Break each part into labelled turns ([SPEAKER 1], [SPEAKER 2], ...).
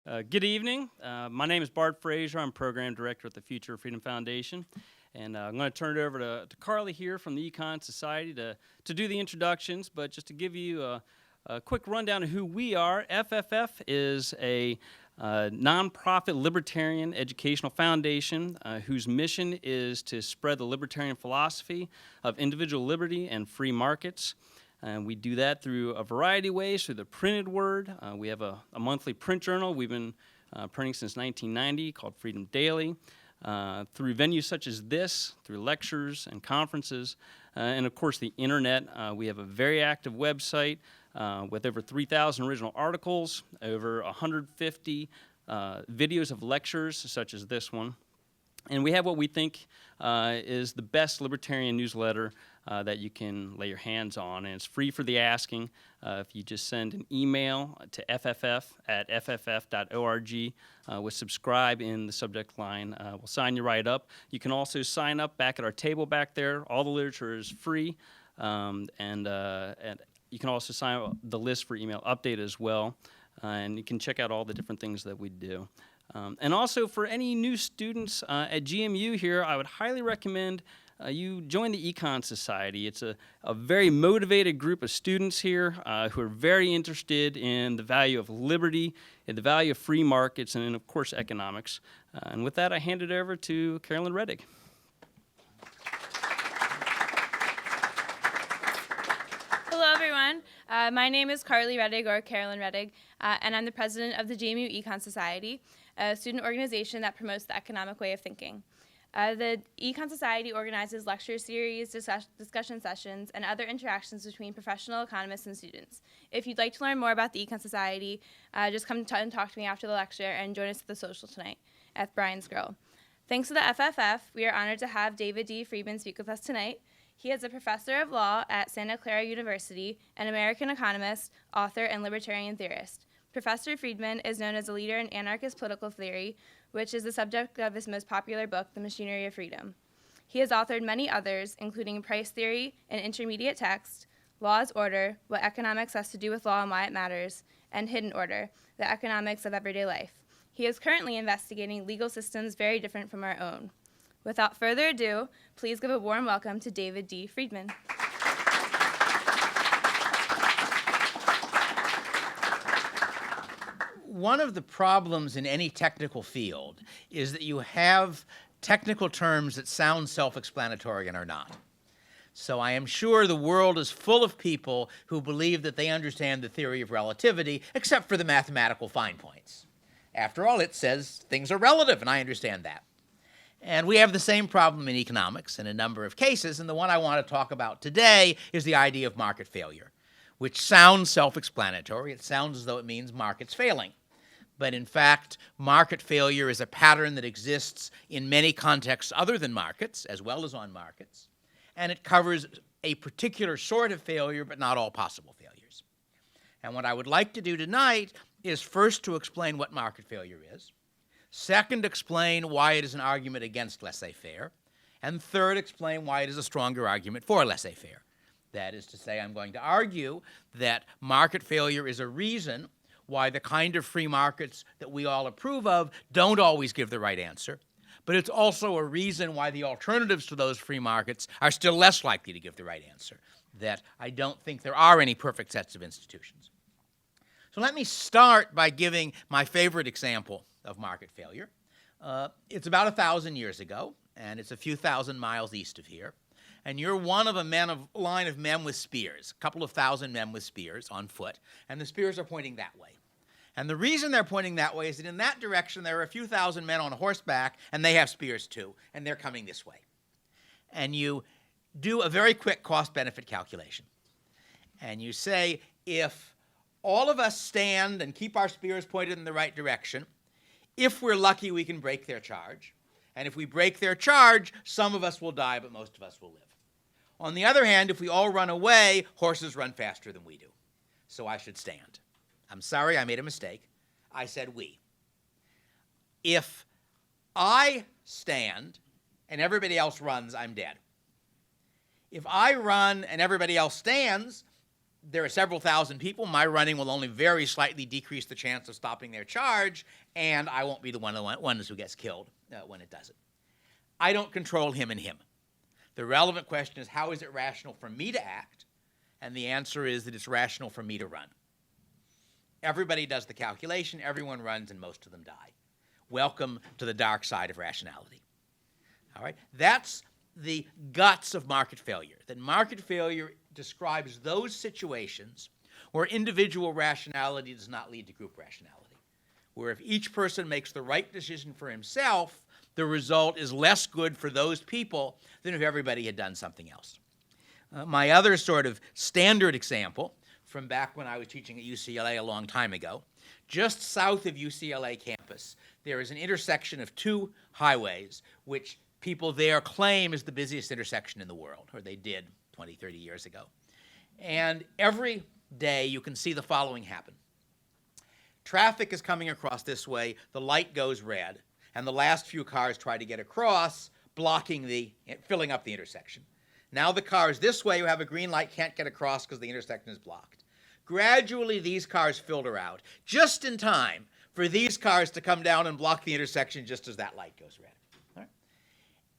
[SPEAKER 1] Good evening. My name is Bart Frazier. I'm Program Director at the Future of Freedom Foundation. And I'm going to turn it over to Carly here from the Econ Society to do the introductions. But just to give you a quick rundown of who we are, FFF is a nonprofit libertarian educational foundation whose mission is to spread the libertarian philosophy of individual liberty and free markets. And we do that through a variety of ways, through the printed word. We have a monthly print journal we've been printing since 1990 called Freedom Daily. Through venues such as this, through lectures and conferences, and of course the internet. We have a very active website with over 3,000 original articles, over 150 videos of lectures such as this one. And we have what we think is the best libertarian newsletter that you can lay your hands on, and it's free for the asking. If you just send an email to fff@fff.org with subscribe in the subject line, we'll sign you right up. You can also sign up back at our table back there. All the literature is free, and you can also sign up the list for email update as well, and you can check out all the different things that we do. And also for any new students at GMU here, I would highly recommend you join the Econ Society. It's a very motivated group of students here who are very interested in the value of liberty, and the value of free markets, and of course economics. And with that, I hand it over to Carolyn Reddig.
[SPEAKER 2] Hello, everyone. My name is Carly Reddig, or Carolyn Reddig, and I'm the president of the JMU Econ Society, a student organization that promotes the economic way of thinking. The Econ Society organizes lecture series, discussion sessions, and other interactions between professional economists and students. If you'd like to learn more about the Econ Society, just come and talk to me after the lecture and join us at the social tonight at Brian's Grill. Thanks to the FFF, we are honored to have David D. Friedman speak with us tonight. He is a professor of law at Santa Clara University, an American economist, author, and libertarian theorist. Professor Friedman is known as a leader in anarchist political theory, which is the subject of his most popular book, The Machinery of Freedom. He has authored many others, including Price Theory and Intermediate Text, Law as Order, What Economics Has to Do with Law and Why It Matters, and Hidden Order, The Economics of Everyday Life. He is currently investigating legal systems very different from our own. Without further ado, please give a warm welcome to David D. Friedman.
[SPEAKER 3] One of the problems in any technical field is that you have technical terms that sound self-explanatory and are not. So I am sure the world is full of people who believe that they understand the theory of relativity, except for the mathematical fine points. After all, it says things are relative, and I understand that. And we have the same problem in economics in a number of cases, and the one I want to talk about today is the idea of market failure, which sounds self-explanatory. It sounds as though it means markets failing. But in fact, market failure is a pattern that exists in many contexts other than markets, as well as on markets, and it covers a particular sort of failure, but not all possible failures. And what I would like to do tonight is first to explain what market failure is, second, explain why it is an argument against laissez-faire, and third, explain why it is a stronger argument for laissez-faire. That is to say, I'm going to argue that market failure is a reason why the kind of free markets that we all approve of don't always give the right answer, but it's also a reason why the alternatives to those free markets are still less likely to give the right answer, that I don't think there are any perfect sets of institutions. So let me start by giving my favorite example of market failure. It's about 1,000 years ago, and it's a few thousand miles east of here. And you're one of a line of men with spears, a couple of thousand men with spears on foot, and the spears are pointing that way. And the reason they're pointing that way is that in that direction there are a few thousand men on horseback, and they have spears too, and they're coming this way. And you do a very quick cost-benefit calculation. And you say, if all of us stand and keep our spears pointed in the right direction, if we're lucky, we can break their charge. And if we break their charge, some of us will die, but most of us will live. On the other hand, if we all run away, horses run faster than we do. So I should stand. I'm sorry, I made a mistake. I said we. If I stand and everybody else runs, I'm dead. If I run and everybody else stands, there are several thousand people. My running will only very slightly decrease the chance of stopping their charge, and I won't be the ones who gets killed when it does it. I don't control him and him. The relevant question is, how is it rational for me to act? And the answer is that it's rational for me to run. Everybody does the calculation, everyone runs, and most of them die. Welcome to the dark side of rationality. All right? That's the guts of market failure. That market failure describes those situations where individual rationality does not lead to group rationality, where if each person makes the right decision for himself, the result is less good for those people than if everybody had done something else. My other sort of standard example from back when I was teaching at UCLA a long time ago, just south of UCLA campus, there is an intersection of two highways which people there claim is the busiest intersection in the world, or they did 20, 30 years ago. And every day you can see the following happen. Traffic is coming across this way, the light goes red, and the last few cars try to get across, filling up the intersection. Now the cars this way who have a green light can't get across because the intersection is blocked. Gradually these cars filter out, just in time for these cars to come down and block the intersection just as that light goes red. All right?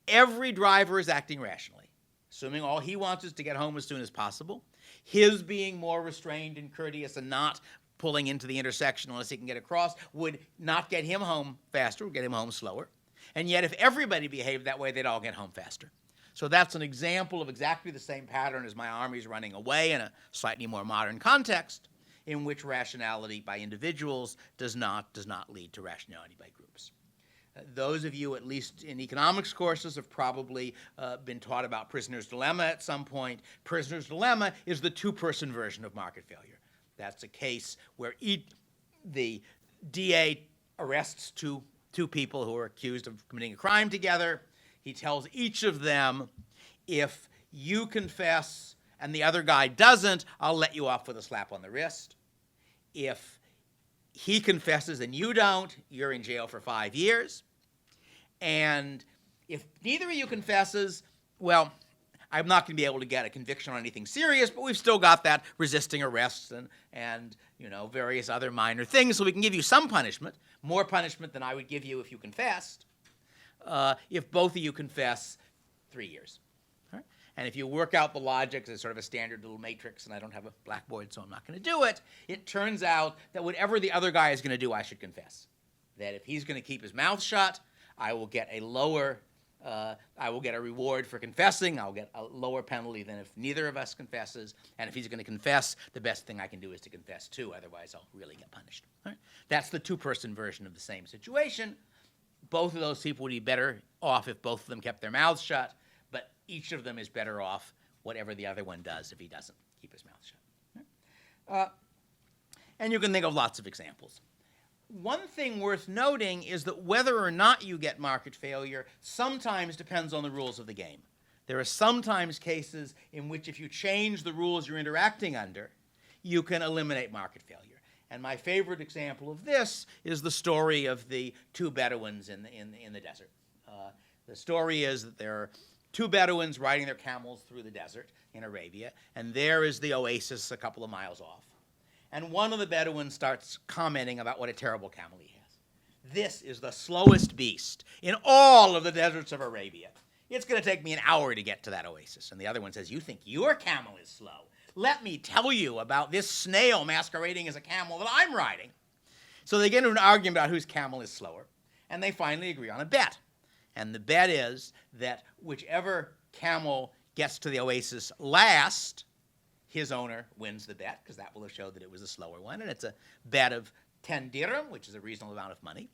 [SPEAKER 3] Every driver is acting rationally, assuming all he wants is to get home as soon as possible. His being more restrained and courteous and not pulling into the intersection unless he can get across would not get him home faster, would get him home slower. And yet if everybody behaved that way, they'd all get home faster. So that's an example of exactly the same pattern as my armies running away in a slightly more modern context, in which rationality by individuals does not lead to rationality by groups. Those of you, at least in economics courses, have probably been taught about prisoner's dilemma at some point. Prisoner's dilemma is the two-person version of market failure. That's a case where the DA arrests two people who are accused of committing a crime together. He tells each of them, if you confess and the other guy doesn't, I'll let you off with a slap on the wrist. If he confesses and you don't, you're in jail for 5 years. And if neither of you confesses, well, I'm not going to be able to get a conviction on anything serious, but we've still got that resisting arrests and various other minor things, so we can give you some punishment, more punishment than I would give you if you confessed. If both of you confess, 3 years. All right? And if you work out the logic, it's sort of a standard little matrix, and I don't have a blackboard, so I'm not going to do it. It turns out that whatever the other guy is going to do, I should confess. That if he's going to keep his mouth shut, I will get a reward for confessing. I'll get a lower penalty than if neither of us confesses. And if he's going to confess, the best thing I can do is to confess too. Otherwise, I'll really get punished. All right? That's the two-person version of the same situation. Both of those people would be better off if both of them kept their mouths shut, but each of them is better off whatever the other one does if he doesn't keep his mouth shut. All right? And you can think of lots of examples. One thing worth noting is that whether or not you get market failure sometimes depends on the rules of the game. There are sometimes cases in which if you change the rules you're interacting under, you can eliminate market failure. And my favorite example of this is the story of the two Bedouins in the desert. The story is that there are two Bedouins riding their camels through the desert in Arabia, and there is the oasis a couple of miles off. And one of the Bedouins starts commenting about what a terrible camel he has. This is the slowest beast in all of the deserts of Arabia. It's going to take me an hour to get to that oasis. And the other one says, you think your camel is slow? Let me tell you about this snail masquerading as a camel that I'm riding. So they get into an argument about whose camel is slower, and they finally agree on a bet. And the bet is that whichever camel gets to the oasis last, his owner wins the bet, because that will have showed that it was a slower one. And it's a bet of 10 dirham, which is a reasonable amount of money.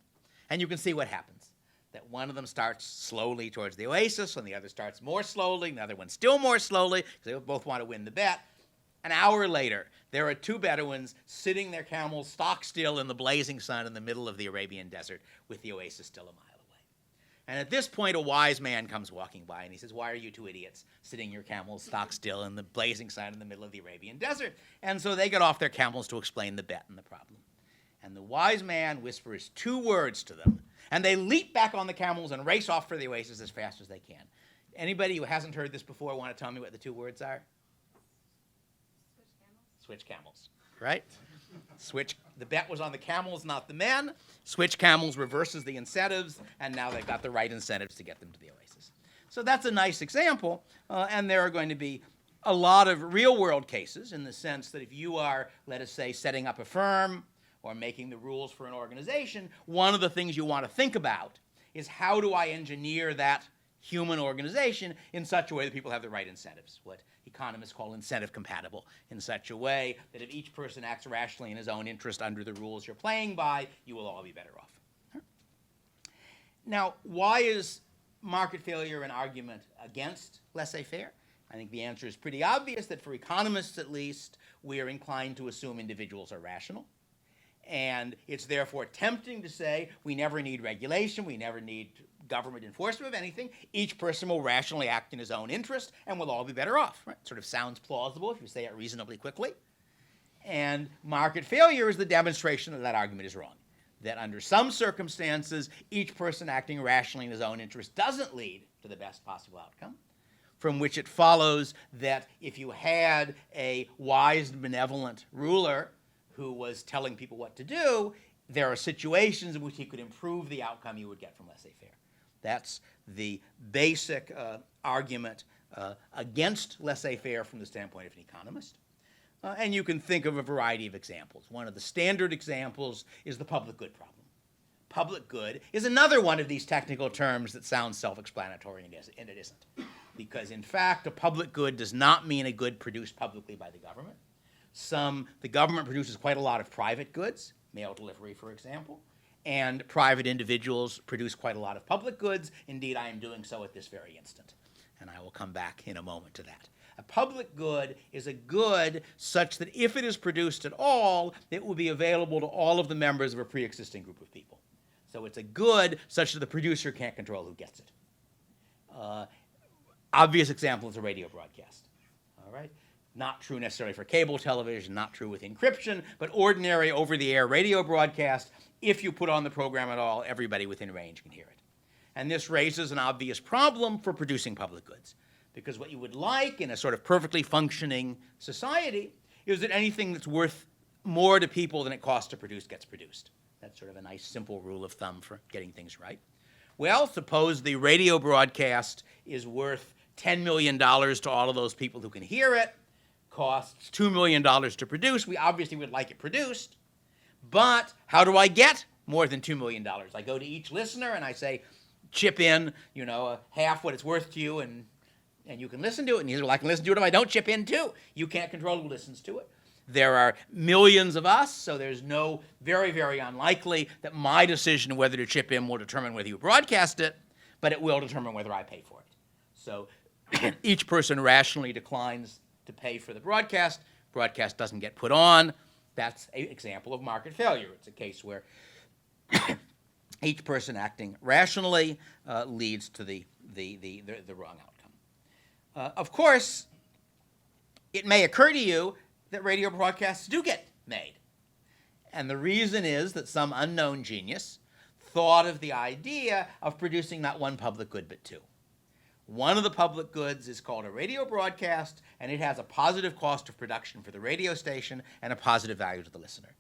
[SPEAKER 3] And you can see what happens. That one of them starts slowly towards the oasis, and the other starts more slowly, and the other one still more slowly, because they both want to win the bet. An hour later, there are two Bedouins sitting their camels stock still in the blazing sun in the middle of the Arabian desert, with the oasis still a mile away. And at this point, a wise man comes walking by, and he says, why are you two idiots sitting your camels stock still in the blazing sun in the middle of the Arabian desert? And so they get off their camels to explain the bet and the problem. And the wise man whispers two words to them, and they leap back on the camels and race off for the oasis as fast as they can. Anybody who hasn't heard this before want to tell me what the two words are? Switch camels, right? The bet was on the camels, not the men. Switch camels reverses the incentives, and now they've got the right incentives to get them to the oasis. So that's a nice example, and there are going to be a lot of real-world cases in the sense that if you are, let us say, setting up a firm or making the rules for an organization, one of the things you want to think about is how do I engineer that human organization in such a way that people have the right incentives, what economists call incentive compatible, in such a way that if each person acts rationally in his own interest under the rules you're playing by, you will all be better off. Now, why is market failure an argument against laissez-faire? I think the answer is pretty obvious, that for economists at least, we are inclined to assume individuals are rational. And it's therefore tempting to say we never need regulation, we never need government enforcement of anything. Each person will rationally act in his own interest, and we'll all be better off. Right? Sort of sounds plausible if you say it reasonably quickly. And market failure is the demonstration that that argument is wrong. That under some circumstances, each person acting rationally in his own interest doesn't lead to the best possible outcome, from which it follows that if you had a wise and benevolent ruler who was telling people what to do, there are situations in which he could improve the outcome you would get from laissez-faire. That's the basic argument against laissez-faire from the standpoint of an economist. And you can think of a variety of examples. One of the standard examples is the public good problem. Public good is another one of these technical terms that sounds self-explanatory, and it isn't. Because, in fact, a public good does not mean a good produced publicly by the government. The government produces quite a lot of private goods, mail delivery, for example, and private individuals produce quite a lot of public goods. Indeed, I am doing so at this very instant, and I will come back in a moment to that. A public good is a good such that if it is produced at all, it will be available to all of the members of a pre-existing group of people. So it's a good such that the producer can't control who gets it. Obvious example is a radio broadcast. All right? Not true necessarily for cable television, not true with encryption, but ordinary over-the-air radio broadcast, if you put on the program at all, everybody within range can hear it. And this raises an obvious problem for producing public goods. Because what you would like in a sort of perfectly functioning society is that anything that's worth more to people than it costs to produce gets produced. That's sort of a nice simple rule of thumb for getting things right. Well, suppose the radio broadcast is worth $10 million to all of those people who can hear it, costs $2 million to produce. We obviously would like it produced. But how do I get more than $2 million? I go to each listener and I say, chip in, half what it's worth to you, and you can listen to it. And he's like, I can listen to it if I don't chip in too. You can't control who listens to it. There are millions of us, so there's no very, very unlikely that my decision whether to chip in will determine whether you broadcast it, but it will determine whether I pay for it. So each person rationally declines to pay for the broadcast. Broadcast doesn't get put on. That's an example of market failure. It's a case where each person acting rationally leads to the wrong outcome. Of course, it may occur to you that radio broadcasts do get made. And the reason is that some unknown genius thought of the idea of producing not one public good, but two. One of the public goods is called a radio broadcast, and it has a positive cost of production for the radio station and a positive value to the listener.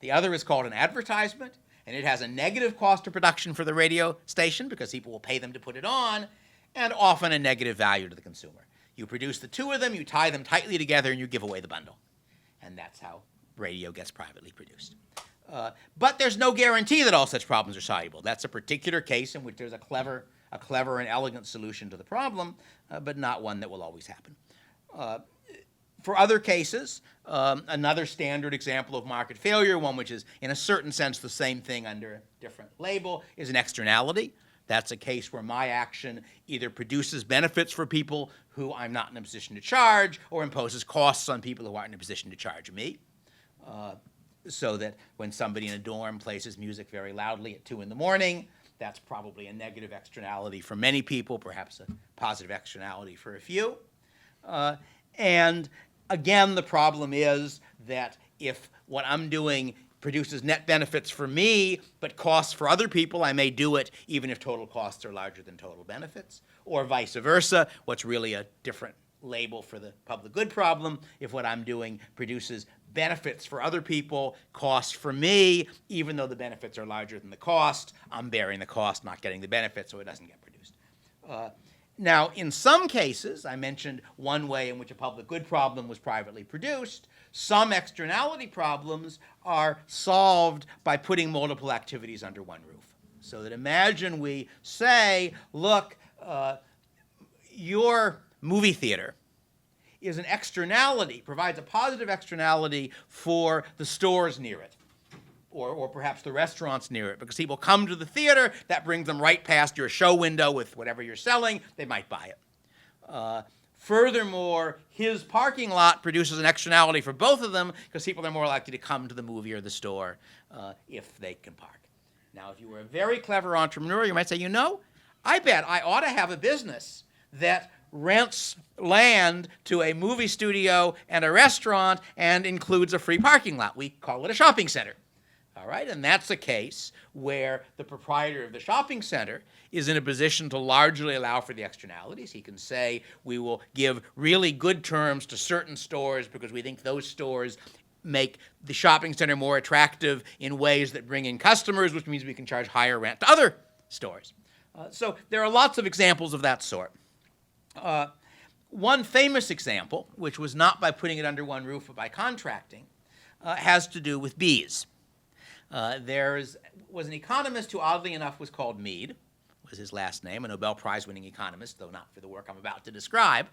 [SPEAKER 3] The other is called an advertisement, and it has a negative cost of production for the radio station because people will pay them to put it on, and often a negative value to the consumer. You produce the two of them, you tie them tightly together, and you give away the bundle. And that's how radio gets privately produced. But there's no guarantee that all such problems are soluble. That's a particular case in which there's a clever and elegant solution to the problem, but not one that will always happen. For other cases, another standard example of market failure, one which is in a certain sense the same thing under a different label, is an externality. That's a case where my action either produces benefits for people who I'm not in a position to charge or imposes costs on people who aren't in a position to charge me. So that when somebody in a dorm plays his music very loudly at 2 in the morning, that's probably a negative externality for many people, perhaps a positive externality for a few. And again, the problem is that if what I'm doing produces net benefits for me, but costs for other people, I may do it even if total costs are larger than total benefits, or vice versa. What's really a different label for the public good problem if what I'm doing produces benefits for other people, costs for me. Even though the benefits are larger than the cost, I'm bearing the cost, not getting the benefit, so it doesn't get produced. Now, in some cases, I mentioned one way in which a public good problem was privately produced. Some externality problems are solved by putting multiple activities under one roof. So that imagine we say, look, your movie theater is an externality, provides a positive externality for the stores near it, or perhaps the restaurants near it, because people come to the theater, that brings them right past your show window with whatever you're selling, they might buy it. Furthermore, his parking lot produces an externality for both of them, because people are more likely to come to the movie or the store if they can park. Now, if you were a very clever entrepreneur, you might say, you know, I bet I ought to have a business that rents land to a movie studio and a restaurant and includes a free parking lot. We call it a shopping center. All right, and that's a case where the proprietor of the shopping center is in a position to largely allow for the externalities. He can say, we will give really good terms to certain stores because we think those stores make the shopping center more attractive in ways that bring in customers, which means we can charge higher rent to other stores. So there are lots of examples of that sort. One famous example, which was not by putting it under one roof but by contracting, has to do with bees. There was an economist who, oddly enough, was called Mead, was his last name, a Nobel Prize-winning economist, though not for the work I'm about to describe.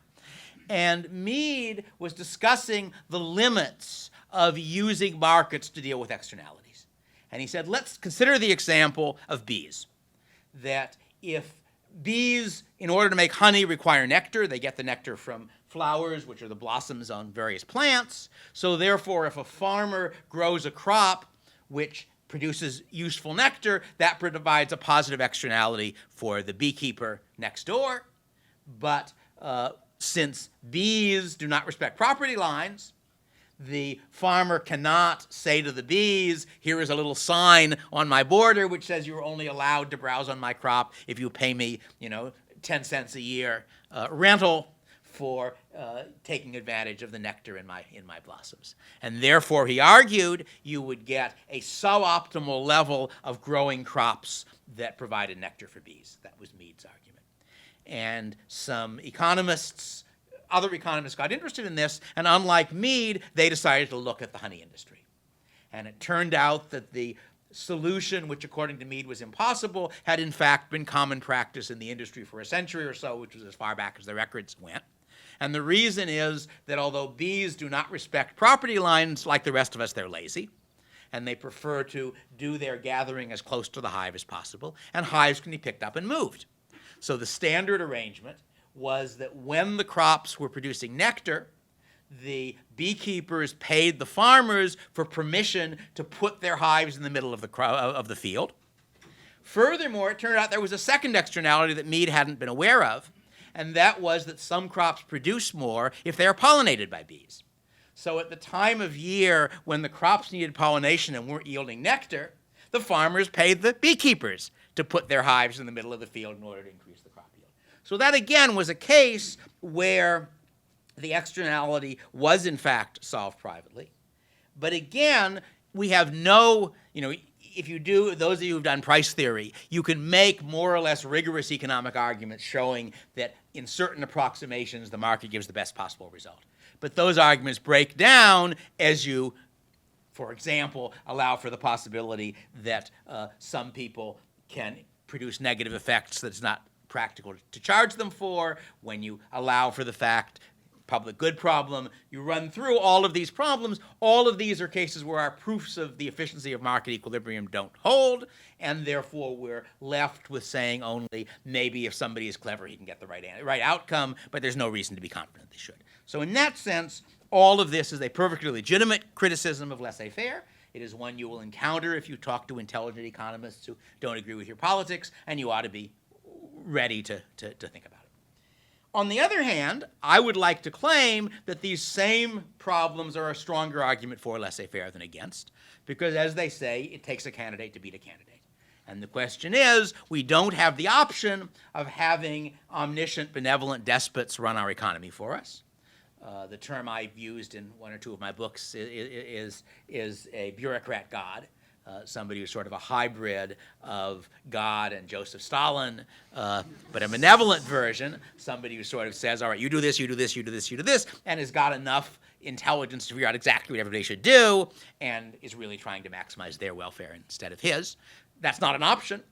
[SPEAKER 3] And Mead was discussing the limits of using markets to deal with externalities. And he said, let's consider the example of bees, that if bees, in order to make honey, require nectar. They get the nectar from flowers, which are the blossoms on various plants. So therefore, if a farmer grows a crop which produces useful nectar, that provides a positive externality for the beekeeper next door. But since bees do not respect property lines, the farmer cannot say to the bees, here is a little sign on my border which says you're only allowed to browse on my crop if you pay me, 10 cents a year rental for taking advantage of the nectar in my blossoms. And therefore, he argued, you would get a suboptimal level of growing crops that provided nectar for bees. That was Mead's argument. And some other economists got interested in this, and unlike Mead, they decided to look at the honey industry. And it turned out that the solution, which according to Mead was impossible, had in fact been common practice in the industry for a century or so, which was as far back as the records went. And the reason is that although bees do not respect property lines like the rest of us, they're lazy, and they prefer to do their gathering as close to the hive as possible, and hives can be picked up and moved. So the standard arrangement was that when the crops were producing nectar, the beekeepers paid the farmers for permission to put their hives in the middle of the field. Furthermore, it turned out there was a second externality that Mead hadn't been aware of, and that was that some crops produce more if they are pollinated by bees. So at the time of year when the crops needed pollination and weren't yielding nectar, the farmers paid the beekeepers to put their hives in the middle of the field in order to increase the crop yield. So that, again, was a case where the externality was, in fact, solved privately. But again, we have no, if you do, those of you who've done price theory, you can make more or less rigorous economic arguments showing that in certain approximations, the market gives the best possible result. But those arguments break down as you, for example, allow for the possibility that some people can produce negative effects that it's not practical to charge them for, when you allow for the fact public good problem. You run through all of these problems. All of these are cases where our proofs of the efficiency of market equilibrium don't hold, and therefore we're left with saying only maybe if somebody is clever, he can get the right outcome, but there's no reason to be confident they should. So in that sense, all of this is a perfectly legitimate criticism of laissez-faire. It is one you will encounter if you talk to intelligent economists who don't agree with your politics, and you ought to be ready to think about it. On the other hand, I would like to claim that these same problems are a stronger argument for laissez-faire than against, because as they say, it takes a candidate to beat a candidate. And the question is, we don't have the option of having omniscient, benevolent despots run our economy for us. The term I've used in one or two of my books is a bureaucrat god, somebody who's sort of a hybrid of God and Joseph Stalin, but a benevolent version, somebody who sort of says, all right, you do this, you do this, you do this, you do this, and has got enough intelligence to figure out exactly what everybody should do, and is really trying to maximize their welfare instead of his. That's not an option.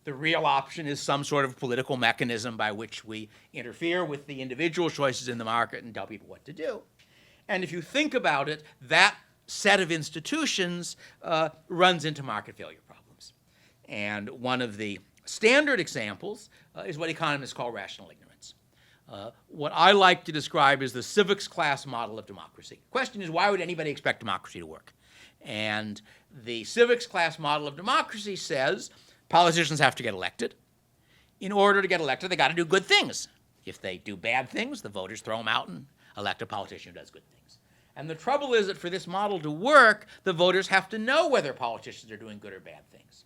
[SPEAKER 3] The real option is some sort of political mechanism by which we interfere with the individual choices in the market and tell people what to do. And if you think about it, that set of institutions runs into market failure problems. And one of the standard examples is what economists call rational ignorance. What I like to describe as the civics class model of democracy. The question is, why would anybody expect democracy to work? And the civics class model of democracy says politicians have to get elected. In order to get elected, they got to do good things. If they do bad things, the voters throw them out and elect a politician who does good things. And the trouble is that for this model to work, the voters have to know whether politicians are doing good or bad things.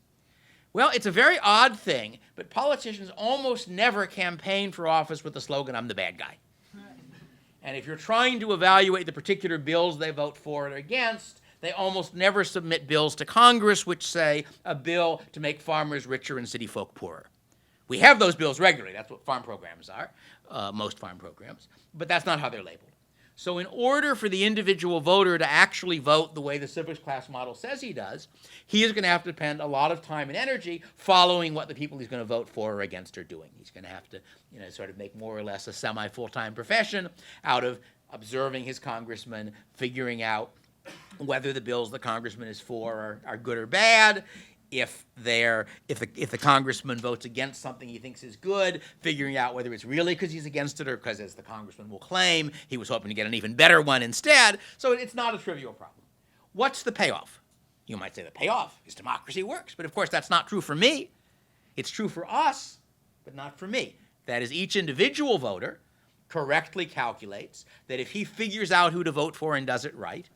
[SPEAKER 3] Well, it's a very odd thing, but politicians almost never campaign for office with the slogan, I'm the bad guy. And if you're trying to evaluate the particular bills they vote for or against, they almost never submit bills to Congress which say a bill to make farmers richer and city folk poorer. We have those bills regularly. That's what farm programs are, most farm programs. But that's not how they're labeled. So in order for the individual voter to actually vote the way the civics class model says he does, he is going to have to spend a lot of time and energy following what the people he's going to vote for or against are doing. He's going to have to, sort of make more or less a semi-full-time profession out of observing his congressman, figuring out whether the bills the congressman is for are good or bad. If the congressman votes against something he thinks is good, figuring out whether it's really because he's against it or because, as the congressman will claim, he was hoping to get an even better one instead. So it's not a trivial problem. What's the payoff? You might say the payoff is democracy works, but of course that's not true for me. It's true for us, but not for me. That is, each individual voter correctly calculates that if he figures out who to vote for and does it right,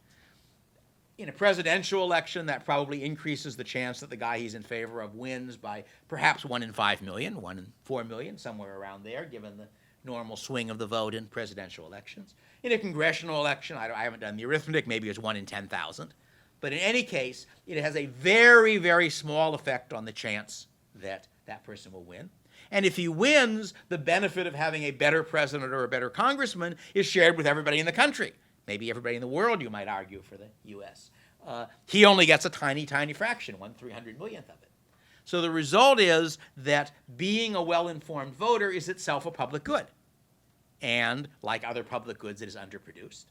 [SPEAKER 3] in a presidential election, that probably increases the chance that the guy he's in favor of wins by perhaps 1 in 5 million, 1 in 4 million, somewhere around there, given the normal swing of the vote in presidential elections. In a congressional election, I haven't done the arithmetic, maybe it's 1 in 10,000. But in any case, it has a very, very small effect on the chance that that person will win. And if he wins, the benefit of having a better president or a better congressman is shared with everybody in the country. Maybe everybody in the world, you might argue, for the U.S. He only gets a tiny, tiny fraction, 1/300 millionth of it. So the result is that being a well-informed voter is itself a public good. And like other public goods, it is underproduced.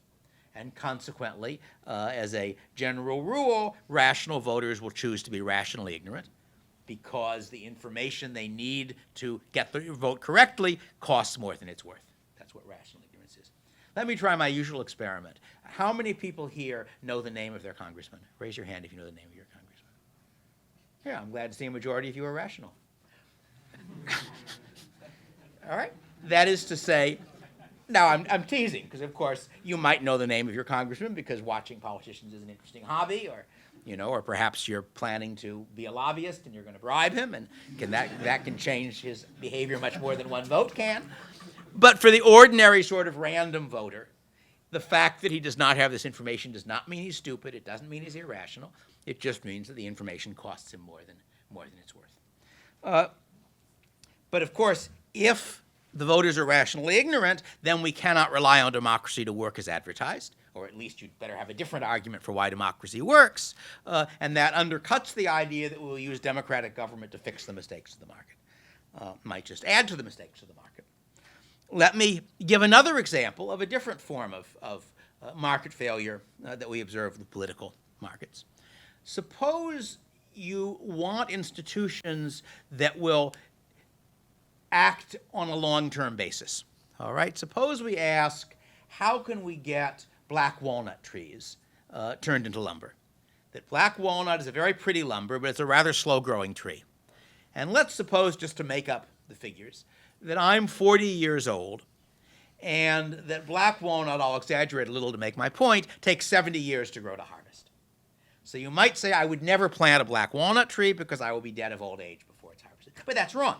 [SPEAKER 3] And consequently, as a general rule, rational voters will choose to be rationally ignorant because the information they need to get the vote correctly costs more than it's worth. That's what rational ignorance is. Let me try my usual experiment. How many people here know the name of their congressman? Raise your hand if you know the name of your congressman. Yeah, I'm glad to see a majority of you are rational. All right? That is to say, now I'm teasing, because of course you might know the name of your congressman because watching politicians is an interesting hobby, or perhaps you're planning to be a lobbyist and you're going to bribe him, and that can change his behavior much more than one vote can. But for the ordinary sort of random voter, the fact that he does not have this information does not mean he's stupid. It doesn't mean he's irrational. It just means that the information costs him more than it's worth. But of course, if the voters are rationally ignorant, then we cannot rely on democracy to work as advertised, or at least you'd better have a different argument for why democracy works, and that undercuts the idea that we'll use democratic government to fix the mistakes of the market. Might just add to the mistakes of the market. Let me give another example of a different form of market failure that we observe with political markets. Suppose you want institutions that will act on a long-term basis. All right? Suppose we ask, how can we get black walnut trees turned into lumber? That black walnut is a very pretty lumber, but it's a rather slow-growing tree. And let's suppose, just to make up the figures, that I'm 40 years old, and that black walnut, I'll exaggerate a little to make my point, takes 70 years to grow to harvest. So you might say, I would never plant a black walnut tree because I will be dead of old age before it's harvested. But that's wrong.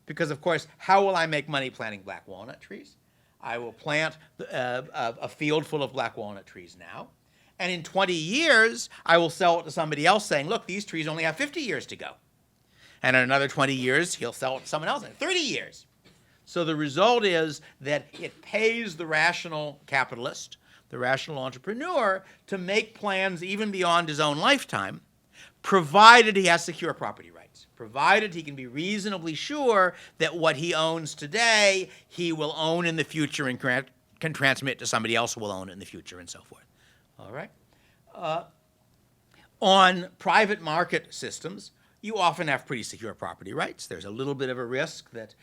[SPEAKER 3] Because, of course, how will I make money planting black walnut trees? I will plant a field full of black walnut trees now. And in 20 years, I will sell it to somebody else saying, look, these trees only have 50 years to go. And in another 20 years, he'll sell it to someone else in 30 years. So the result is that it pays the rational capitalist, the rational entrepreneur, to make plans even beyond his own lifetime, provided he has secure property rights, provided he can be reasonably sure that what he owns today, he will own in the future and can transmit to somebody else who will own it in the future and so forth. All right? On private market systems, you often have pretty secure property rights. There's a little bit of a risk that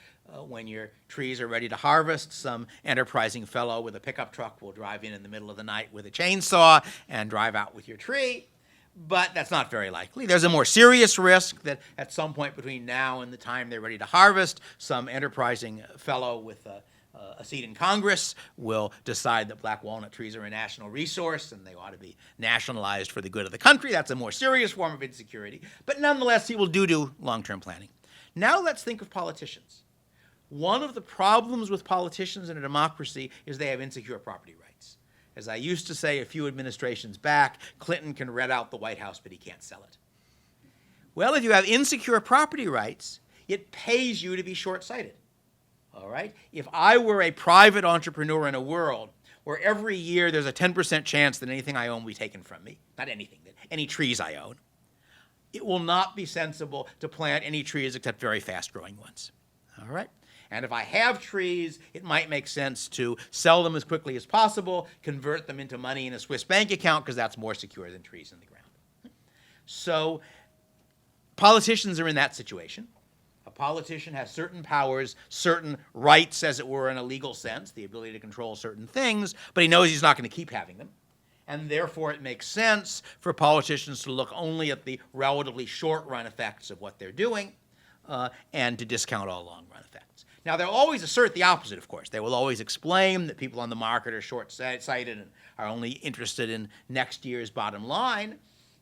[SPEAKER 3] when your trees are ready to harvest, some enterprising fellow with a pickup truck will drive in the middle of the night with a chainsaw and drive out with your tree. But that's not very likely. There's a more serious risk that at some point between now and the time they're ready to harvest, some enterprising fellow with a seat in Congress will decide that black walnut trees are a national resource and they ought to be nationalized for the good of the country. That's a more serious form of insecurity. But nonetheless, he will do long-term planning. Now let's think of politicians. One of the problems with politicians in a democracy is they have insecure property rights. As I used to say a few administrations back, Clinton can rent out the White House, but he can't sell it. Well, if you have insecure property rights, it pays you to be short-sighted. All right? If I were a private entrepreneur in a world where every year there's a 10% chance that anything I own will be taken from me, not anything, that any trees I own, it will not be sensible to plant any trees except very fast-growing ones. All right? And if I have trees, it might make sense to sell them as quickly as possible, convert them into money in a Swiss bank account, because that's more secure than trees in the ground. So politicians are in that situation. A politician has certain powers, certain rights, as it were, in a legal sense, the ability to control certain things, but he knows he's not going to keep having them. And therefore, it makes sense for politicians to look only at the relatively short-run effects of what they're doing and to discount all long-run effects. Now, they'll always assert the opposite, of course. They will always explain that people on the market are short-sighted and are only interested in next year's bottom line.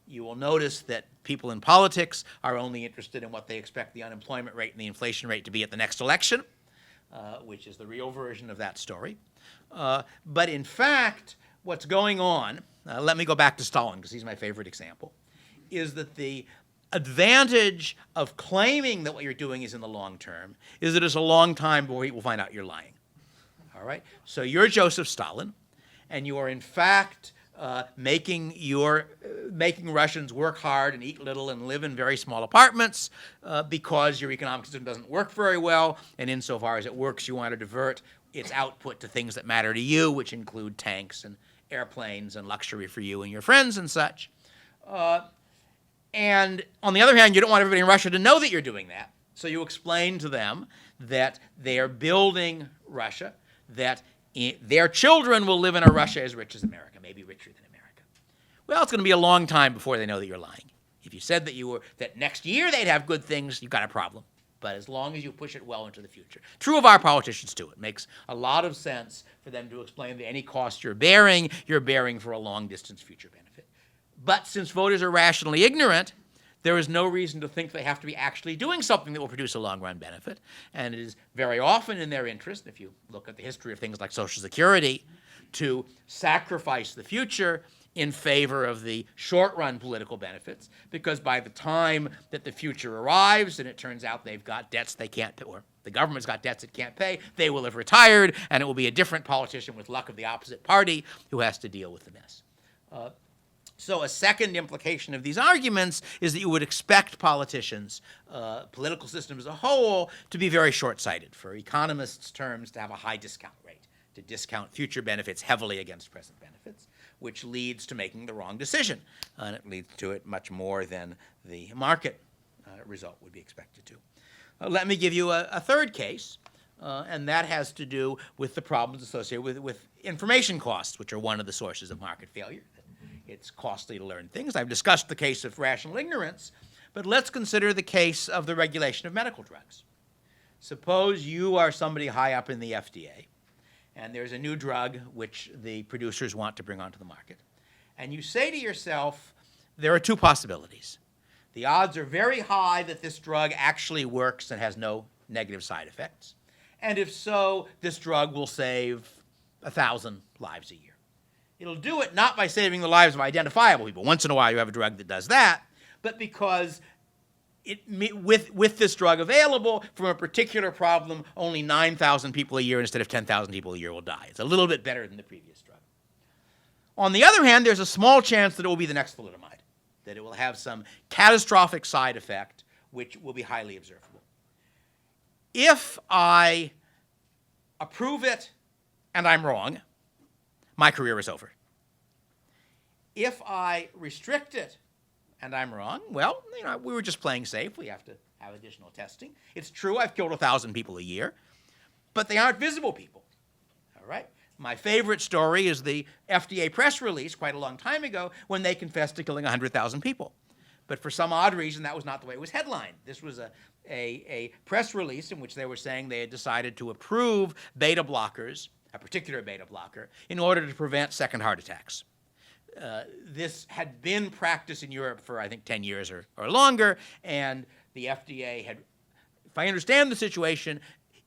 [SPEAKER 3] You will notice that people in politics are only interested in what they expect the unemployment rate and the inflation rate to be at the next election, which is the real version of that story. But in fact, what's going on, let me go back to Stalin, because he's my favorite example, is that the advantage of claiming that what you're doing is in the long term is that it's a long time before people find out you're lying. All right? So you're Joseph Stalin, and you are in fact making Russians work hard and eat little and live in very small apartments because your economic system doesn't work very well, and insofar as it works, you want to divert its output to things that matter to you, which include tanks and airplanes and luxury for you and your friends and such. And on the other hand, you don't want everybody in Russia to know that you're doing that. So you explain to them that they are building Russia, that their children will live in a Russia as rich as America, maybe richer than America. Well, it's going to be a long time before they know that you're lying. If you said that next year they'd have good things, you've got a problem. But as long as you push it well into the future. True of our politicians, too. It makes a lot of sense for them to explain that any cost you're bearing for a long-distance future benefit. But since voters are rationally ignorant, there is no reason to think they have to be actually doing something that will produce a long-run benefit. And it is very often in their interest, if you look at the history of things like Social Security, to sacrifice the future in favor of the short-run political benefits, because by the time that the future arrives and it turns out they've got debts they can't pay, or the government's got debts it can't pay, they will have retired, and it will be a different politician with luck of the opposite party who has to deal with the mess. So a second implication of these arguments is that you would expect politicians, political system as a whole, to be very short-sighted, for economists' terms, to have a high discount rate, to discount future benefits heavily against present benefits, which leads to making the wrong decision. And it leads to it much more than the market result would be expected to. Let me give you a third case, and that has to do with the problems associated with information costs, which are one of the sources of market failure. It's costly to learn things. I've discussed the case of rational ignorance, but let's consider the case of the regulation of medical drugs. Suppose you are somebody high up in the FDA, and there's a new drug which the producers want to bring onto the market. And you say to yourself, there are two possibilities. The odds are very high that this drug actually works and has no negative side effects. And if so, this drug will save 1,000 lives a year. It'll do it not by saving the lives of identifiable people. Once in a while you have a drug that does that, but because with this drug available from a particular problem, only 9,000 people a year instead of 10,000 people a year will die. It's a little bit better than the previous drug. On the other hand, there's a small chance that it will be the next thalidomide, that it will have some catastrophic side effect which will be highly observable. If I approve it and I'm wrong, my career is over. If I restrict it and I'm wrong, well, we were just playing safe. We have to have additional testing. It's true I've killed 1,000 people a year, but they aren't visible people. All right? My favorite story is the FDA press release quite a long time ago when they confessed to killing 100,000 people. But for some odd reason, that was not the way it was headlined. This was a press release in which they were saying they had decided to approve beta blockers, a particular beta blocker, in order to prevent second heart attacks. This had been practiced in Europe for, I think, 10 years or longer, and the FDA had, if I understand the situation,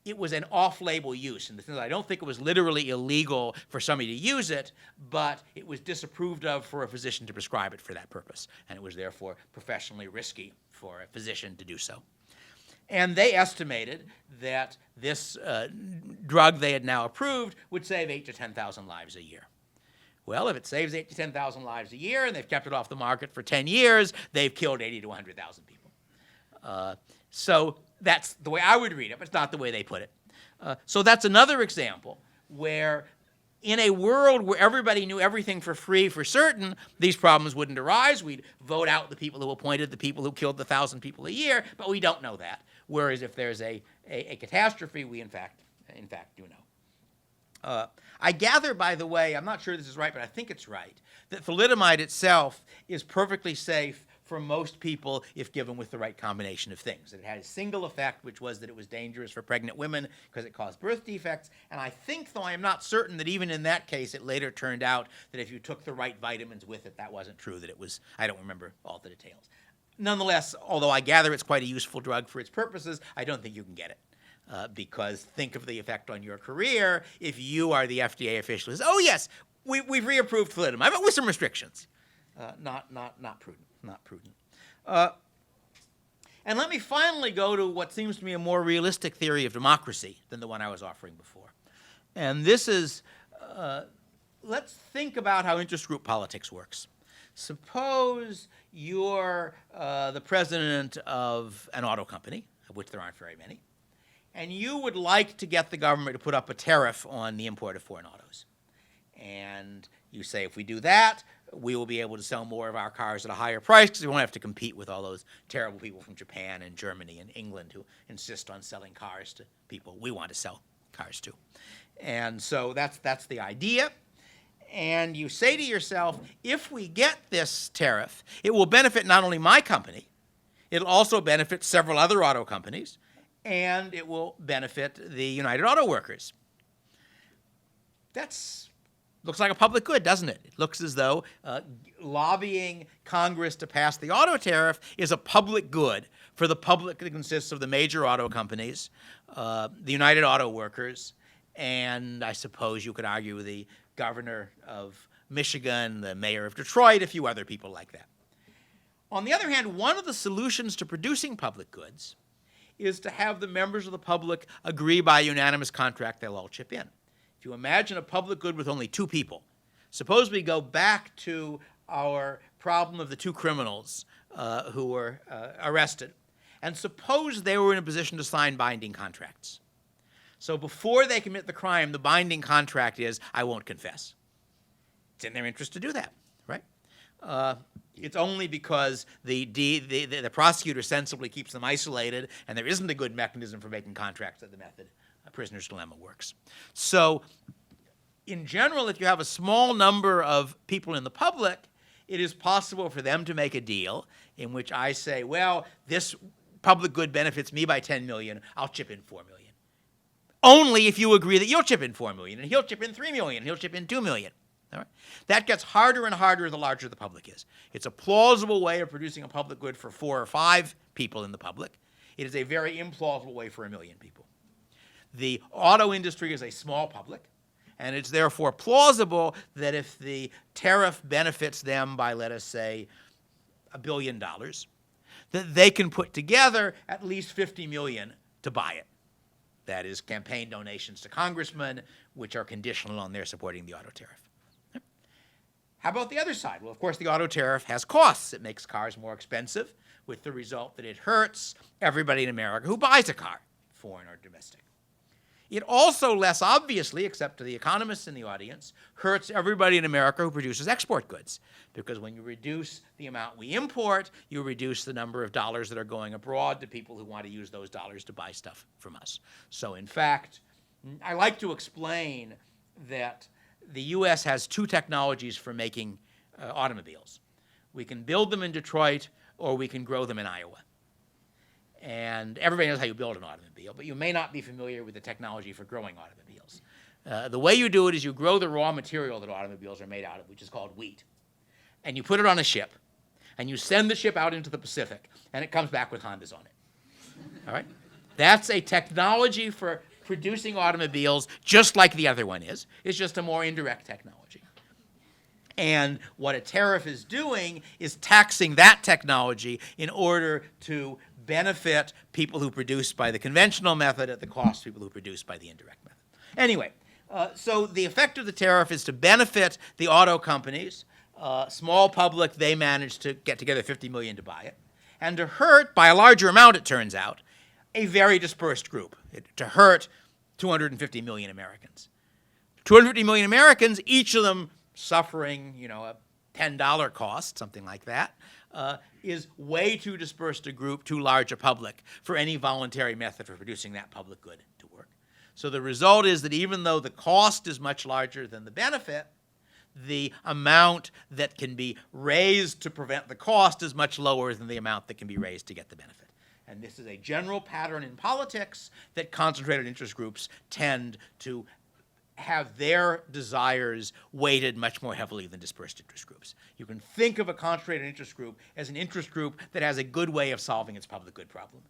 [SPEAKER 3] it was an off-label use. In the sense that I don't think it was literally illegal for somebody to use it, but it was disapproved of for a physician to prescribe it for that purpose, and it was therefore professionally risky for a physician to do so. And they estimated that this drug they had now approved would save 8,000 to 10,000 lives a year. Well, if it saves 8,000 to 10,000 lives a year and they've kept it off the market for 10 years, they've killed 80,000 to 100,000 people. So that's the way I would read it, but it's not the way they put it. So that's another example where in a world where everybody knew everything for free for certain, these problems wouldn't arise. We'd vote out the people who appointed the people who killed the 1,000 people a year, but we don't know that. Whereas if there's a catastrophe, we in fact do know. I gather, by the way, I'm not sure this is right, but I think it's right, that thalidomide itself is perfectly safe for most people if given with the right combination of things. It had a single effect, which was that it was dangerous for pregnant women because it caused birth defects. And I think, though I am not certain, that even in that case, it later turned out that if you took the right vitamins with it, that wasn't true, that it was, I don't remember all the details. Nonetheless, although I gather it's quite a useful drug for its purposes, I don't think you can get it. Because think of the effect on your career if you are the FDA official who says, oh yes, we've reapproved thalidomide, but with some restrictions. Not prudent. Not prudent. And let me finally go to what seems to me a more realistic theory of democracy than the one I was offering before. And this is, let's think about how interest group politics works. Suppose you're the president of an auto company, of which there aren't very many, and you would like to get the government to put up a tariff on the import of foreign autos. And you say, if we do that, we will be able to sell more of our cars at a higher price because we won't have to compete with all those terrible people from Japan and Germany and England who insist on selling cars to people we want to sell cars to. And so that's the idea. And you say to yourself, if we get this tariff, it will benefit not only my company, it'll also benefit several other auto companies, and it will benefit the United Auto Workers. Looks like a public good, doesn't it? It looks as though lobbying Congress to pass the auto tariff is a public good for the public that consists of the major auto companies, the United Auto Workers, and I suppose you could argue the governor of Michigan, the mayor of Detroit, a few other people like that. On the other hand, one of the solutions to producing public goods is to have the members of the public agree by unanimous contract they'll all chip in. If you imagine a public good with only two people, suppose we go back to our problem of the two criminals who were arrested, and suppose they were in a position to sign binding contracts. So before they commit the crime, the binding contract is, I won't confess. It's in their interest to do that, right? It's only because the prosecutor sensibly keeps them isolated and there isn't a good mechanism for making contracts that the method, a prisoner's dilemma, works. So in general, if you have a small number of people in the public, it is possible for them to make a deal in which I say, well, this public good benefits me by 10 million, I'll chip in 4 million. Only if you agree that you'll chip in 4 million, and he'll chip in 3 million, and he'll chip in 2 million. All right? That gets harder and harder the larger the public is. It's a plausible way of producing a public good for 4 or 5 people in the public. It is a very implausible way for 1 million people. The auto industry is a small public, and it's therefore plausible that if the tariff benefits them by, let us say, $1 billion, that they can put together at least 50 million to buy it. That is campaign donations to congressmen, which are conditional on their supporting the auto tariff. How about the other side? Well, of course, the auto tariff has costs. It makes cars more expensive, with the result that it hurts everybody in America who buys a car, foreign or domestic. It also, less obviously, except to the economists in the audience, hurts everybody in America who produces export goods. Because when you reduce the amount we import, you reduce the number of dollars that are going abroad to people who want to use those dollars to buy stuff from us. So in fact, I like to explain that the U.S. has 2 technologies for making automobiles. We can build them in Detroit, or we can grow them in Iowa. And everybody knows how you build an automobile, but you may not be familiar with the technology for growing automobiles. The way you do it is you grow the raw material that automobiles are made out of, which is called wheat. And you put it on a ship, and you send the ship out into the Pacific, and it comes back with Hondas on it. All right? That's a technology for producing automobiles just like the other one is. It's just a more indirect technology. And what a tariff is doing is taxing that technology in order to benefit people who produce by the conventional method at the cost of people who produce by the indirect method. Anyway, so the effect of the tariff is to benefit the auto companies. Small public, they manage to get together 50 million to buy it. And to hurt, by a larger amount it turns out, a very dispersed group. To hurt 250 million Americans. 250 million Americans, each of them suffering, a $10 cost, something like that, is way too dispersed a group, too large a public for any voluntary method for producing that public good to work. So the result is that even though the cost is much larger than the benefit, the amount that can be raised to prevent the cost is much lower than the amount that can be raised to get the benefit. And this is a general pattern in politics that concentrated interest groups tend to have their desires weighted much more heavily than dispersed interest groups. You can think of a concentrated interest group as an interest group that has a good way of solving its public good problem.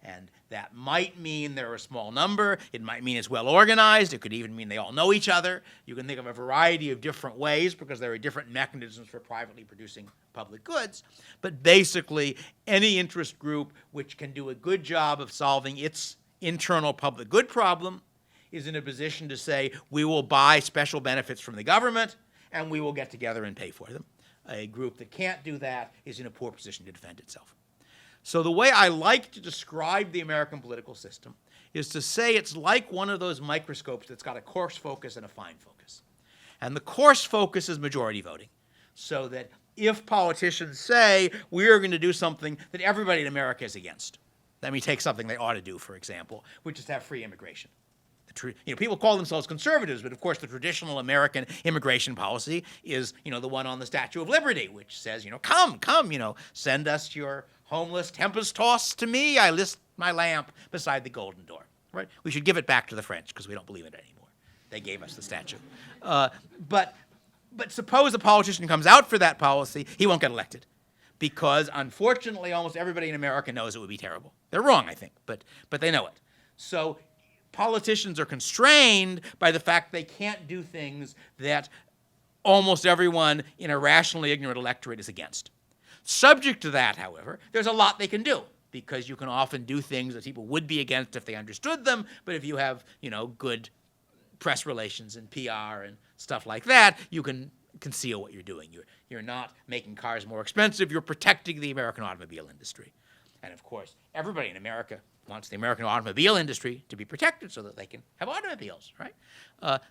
[SPEAKER 3] And that might mean they're a small number. It might mean it's well organized. It could even mean they all know each other. You can think of a variety of different ways because there are different mechanisms for privately producing public goods. But basically, any interest group which can do a good job of solving its internal public good problem is in a position to say, we will buy special benefits from the government, and we will get together and pay for them. A group that can't do that is in a poor position to defend itself. So the way I like to describe the American political system is to say it's like one of those microscopes that's got a coarse focus and a fine focus. And the coarse focus is majority voting, so that if politicians say, we are going to do something that everybody in America is against, let me take something they ought to do, for example, which is to have free immigration. People call themselves conservatives, but of course the traditional American immigration policy is, the one on the Statue of Liberty, which says, come, send us your homeless tempest-tossed to me. I list my lamp beside the golden door. Right? We should give it back to the French because we don't believe in it anymore. They gave us the statue. But suppose a politician comes out for that policy, he won't get elected. Because unfortunately, almost everybody in America knows it would be terrible. They're wrong, I think, but they know it. So politicians are constrained by the fact they can't do things that almost everyone in a rationally ignorant electorate is against. Subject to that, however, there's a lot they can do, because you can often do things that people would be against if they understood them, but if you have, good press relations and PR and stuff like that, you can conceal what you're doing. You're not making cars more expensive, you're protecting the American automobile industry. And of course, everybody in America wants the American automobile industry to be protected so that they can have automobiles, right?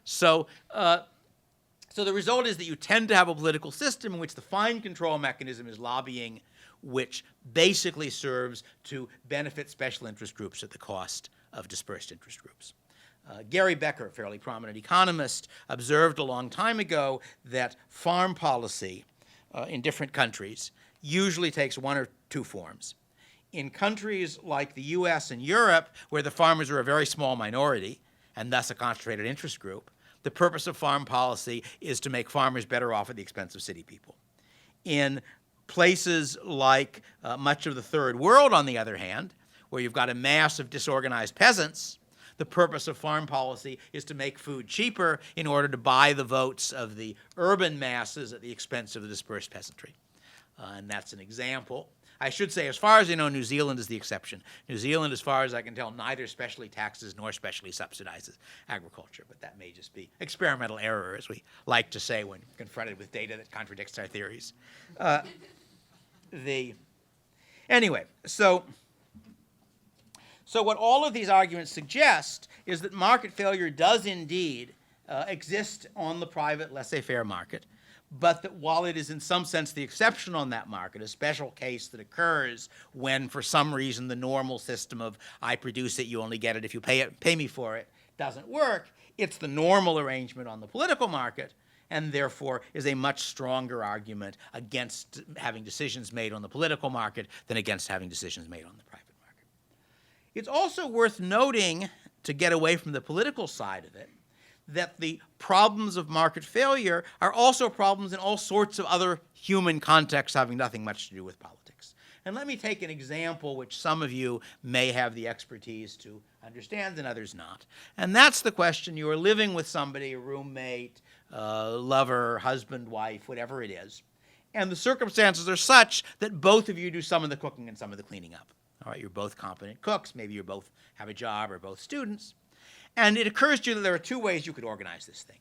[SPEAKER 3] So the result is that you tend to have a political system in which the fine control mechanism is lobbying, which basically serves to benefit special interest groups at the cost of dispersed interest groups. Gary Becker, a fairly prominent economist, observed a long time ago that farm policy in different countries usually takes one or two forms. In countries like the US and Europe, where the farmers are a very small minority, and thus a concentrated interest group, the purpose of farm policy is to make farmers better off at the expense of city people. In places like much of the third world, on the other hand, where you've got a mass of disorganized peasants, the purpose of farm policy is to make food cheaper in order to buy the votes of the urban masses at the expense of the dispersed peasantry. And that's an example. I should say, as far as I know, New Zealand is the exception. New Zealand, as far as I can tell, neither specially taxes nor specially subsidizes agriculture, but that may just be experimental error, as we like to say when confronted with data that contradicts our theories. Anyway, so what all of these arguments suggest is that market failure does indeed exist on the private laissez-faire market, but that while it is in some sense the exception on that market, a special case that occurs when for some reason the normal system of I produce it, you only get it if you pay me for it, doesn't work, it's the normal arrangement on the political market, and therefore is a much stronger argument against having decisions made on the political market than against having decisions made on the private market. It's also worth noting, to get away from the political side of it, that the problems of market failure are also problems in all sorts of other human contexts having nothing much to do with politics. And let me take an example which some of you may have the expertise to understand and others not. And that's the question: you are living with somebody, a roommate, lover, husband, wife, whatever it is, and the circumstances are such that both of you do some of the cooking and some of the cleaning up. All right, you're both competent cooks, maybe you both have a job or both students. And it occurs to you that there are two ways you could organize this thing.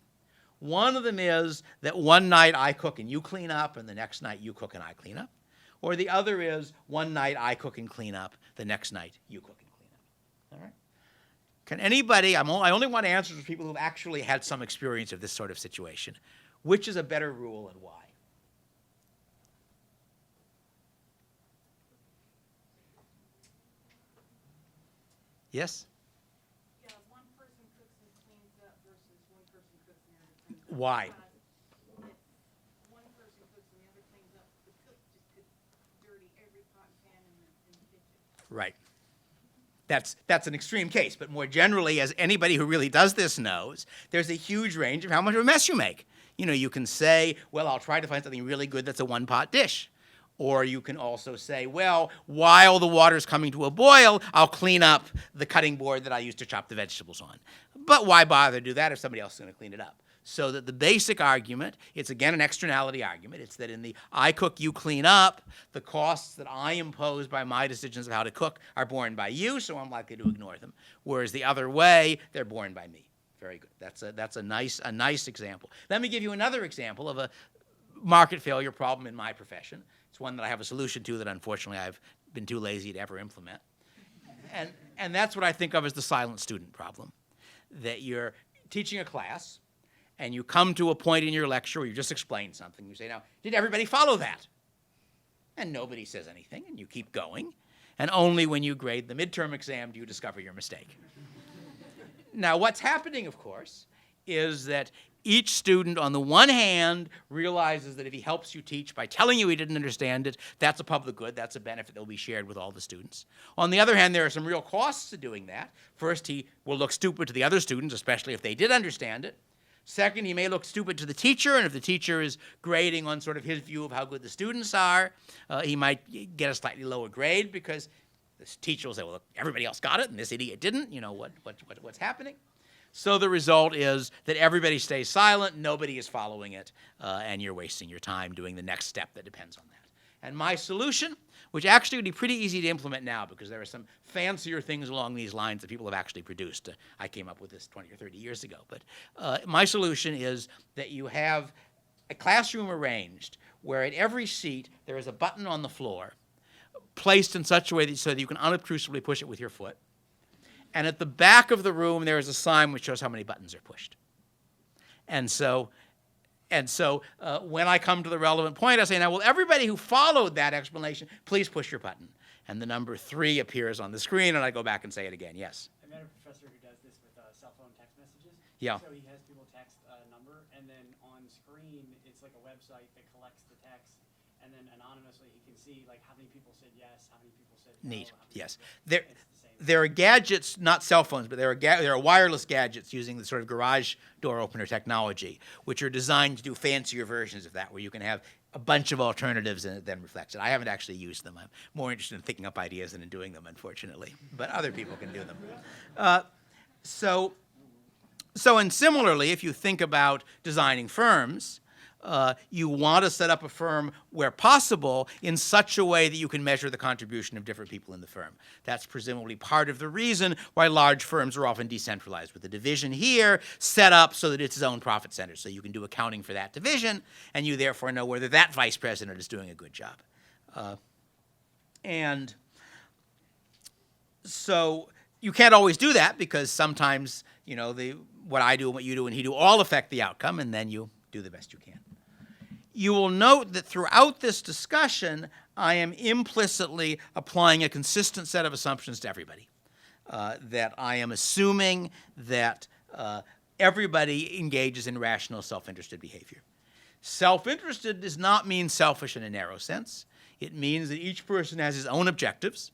[SPEAKER 3] One of them is that one night I cook and you clean up, and the next night you cook and I clean up. Or the other is one night I cook and clean up, the next night you cook and clean up. All right? Can anybody, I only want answers from people who've actually had some experience of this sort of situation. Which is a better rule and why? Yes? Why?
[SPEAKER 4] If one person cooks and the other cleans up, the cook just could dirty every pot and pan in the kitchen.
[SPEAKER 3] Right. That's an extreme case, but more generally, as anybody who really does this knows, there's a huge range of how much of a mess you make. You know, you can say, well, I'll try to find something really good that's a one-pot dish. Or you can also say, well, while the water's coming to a boil, I'll clean up the cutting board that I used to chop the vegetables on. But why bother to do that if somebody else is going to clean it up? So that the basic argument, it's again an externality argument, it's that in the I cook, you clean up, the costs that I impose by my decisions of how to cook are borne by you, so I'm likely to ignore them. Whereas the other way, they're borne by me. Very good. That's a nice example. Let me give you another example of a market failure problem in my profession. It's one that I have a solution to that unfortunately I've been too lazy to ever implement. And that's what I think of as the silent student problem. That you're teaching a class, and you come to a point in your lecture where you just explained something. You say, now, did everybody follow that? And nobody says anything, and you keep going. And only when you grade the midterm exam do you discover your mistake. Now, what's happening, of course, is that each student, on the one hand, realizes that if he helps you teach by telling you he didn't understand it, that's a public good, that's a benefit that will be shared with all the students. On the other hand, there are some real costs to doing that. First, he will look stupid to the other students, especially if they did understand it. Second, he may look stupid to the teacher, and if the teacher is grading on sort of his view of how good the students are, he might get a slightly lower grade because the teacher will say, well, look, everybody else got it, and this idiot didn't. You know, what's happening? So the result is that everybody stays silent, nobody is following it, and you're wasting your time doing the next step that depends on that. And my solution, which actually would be pretty easy to implement now because there are some fancier things along these lines that people have actually produced. I came up with this 20 or 30 years ago. But my solution is that you have a classroom arranged where at every seat there is a button on the floor placed in such a way so that you can unobtrusively push it with your foot. And at the back of the room there is a sign which shows how many buttons are pushed. And so when I come to the relevant point, I say, now, will everybody who followed that explanation please push your button? And the number 3 appears on the screen, and I go back and say it again. Yes?
[SPEAKER 5] I met a professor who does this with cell phone text messages.
[SPEAKER 3] Yeah.
[SPEAKER 5] So he has people text a number, and then on screen, it's like a website that collects the text and then anonymously he can see like how many people said yes, how many people said no.
[SPEAKER 3] Neat.
[SPEAKER 5] how many
[SPEAKER 3] Yes.
[SPEAKER 5] people- It's the same.
[SPEAKER 3] There are gadgets, not cell phones, but there are wireless gadgets using the sort of garage door opener technology, which are designed to do fancier versions of that, where you can have a bunch of alternatives and it then reflects it. I haven't actually used them. I'm more interested in thinking up ideas than in doing them, unfortunately. But other people can do them. And similarly, if you think about designing firms, you want to set up a firm where possible in such a way that you can measure the contribution of different people in the firm. That's presumably part of the reason why large firms are often decentralized, with the division here set up so that it's its own profit center. So you can do accounting for that division, and you therefore know whether that vice president is doing a good job. And so you can't always do that, because sometimes, what I do and what you do and he do all affect the outcome, and then you do the best you can. You will note that throughout this discussion, I am implicitly applying a consistent set of assumptions to everybody. That I am assuming that everybody engages in rational, self-interested behavior. Self-interested does not mean selfish in a narrow sense. It means that each person has his own objectives.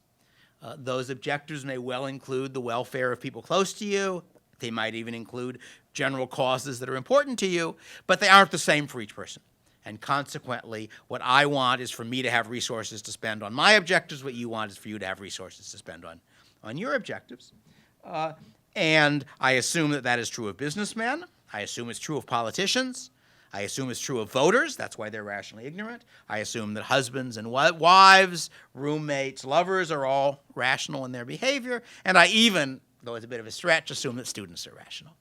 [SPEAKER 3] Those objectives may well include the welfare of people close to you. They might even include general causes that are important to you, but they aren't the same for each person. And consequently, what I want is for me to have resources to spend on my objectives. What you want is for you to have resources to spend on your objectives. And I assume that that is true of businessmen. I assume it's true of politicians. I assume it's true of voters. That's why they're rationally ignorant. I assume that husbands and wives, roommates, lovers are all rational in their behavior. And I even, though it's a bit of a stretch, assume that students are rational.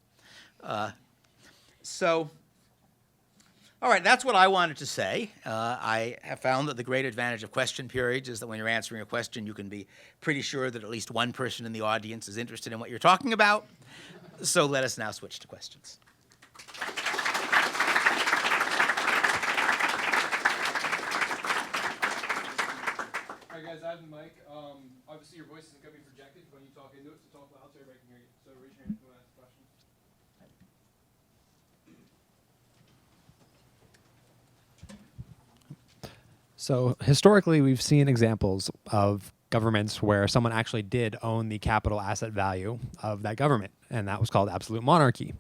[SPEAKER 3] All right, that's what I wanted to say. I have found that the great advantage of question periods is that when you're answering a question, you can be pretty sure that at least one person in the audience is interested in what you're talking about. So let us now switch to questions.
[SPEAKER 6] All right, guys, I have the mic. Obviously, your voice isn't going to be projected when you talk into it, so talk loud so everybody can hear you. So raise your hand if you want to ask a question.
[SPEAKER 7] So historically, we've seen examples of governments where someone actually did own the capital asset value of that government, and that was called absolute monarchy.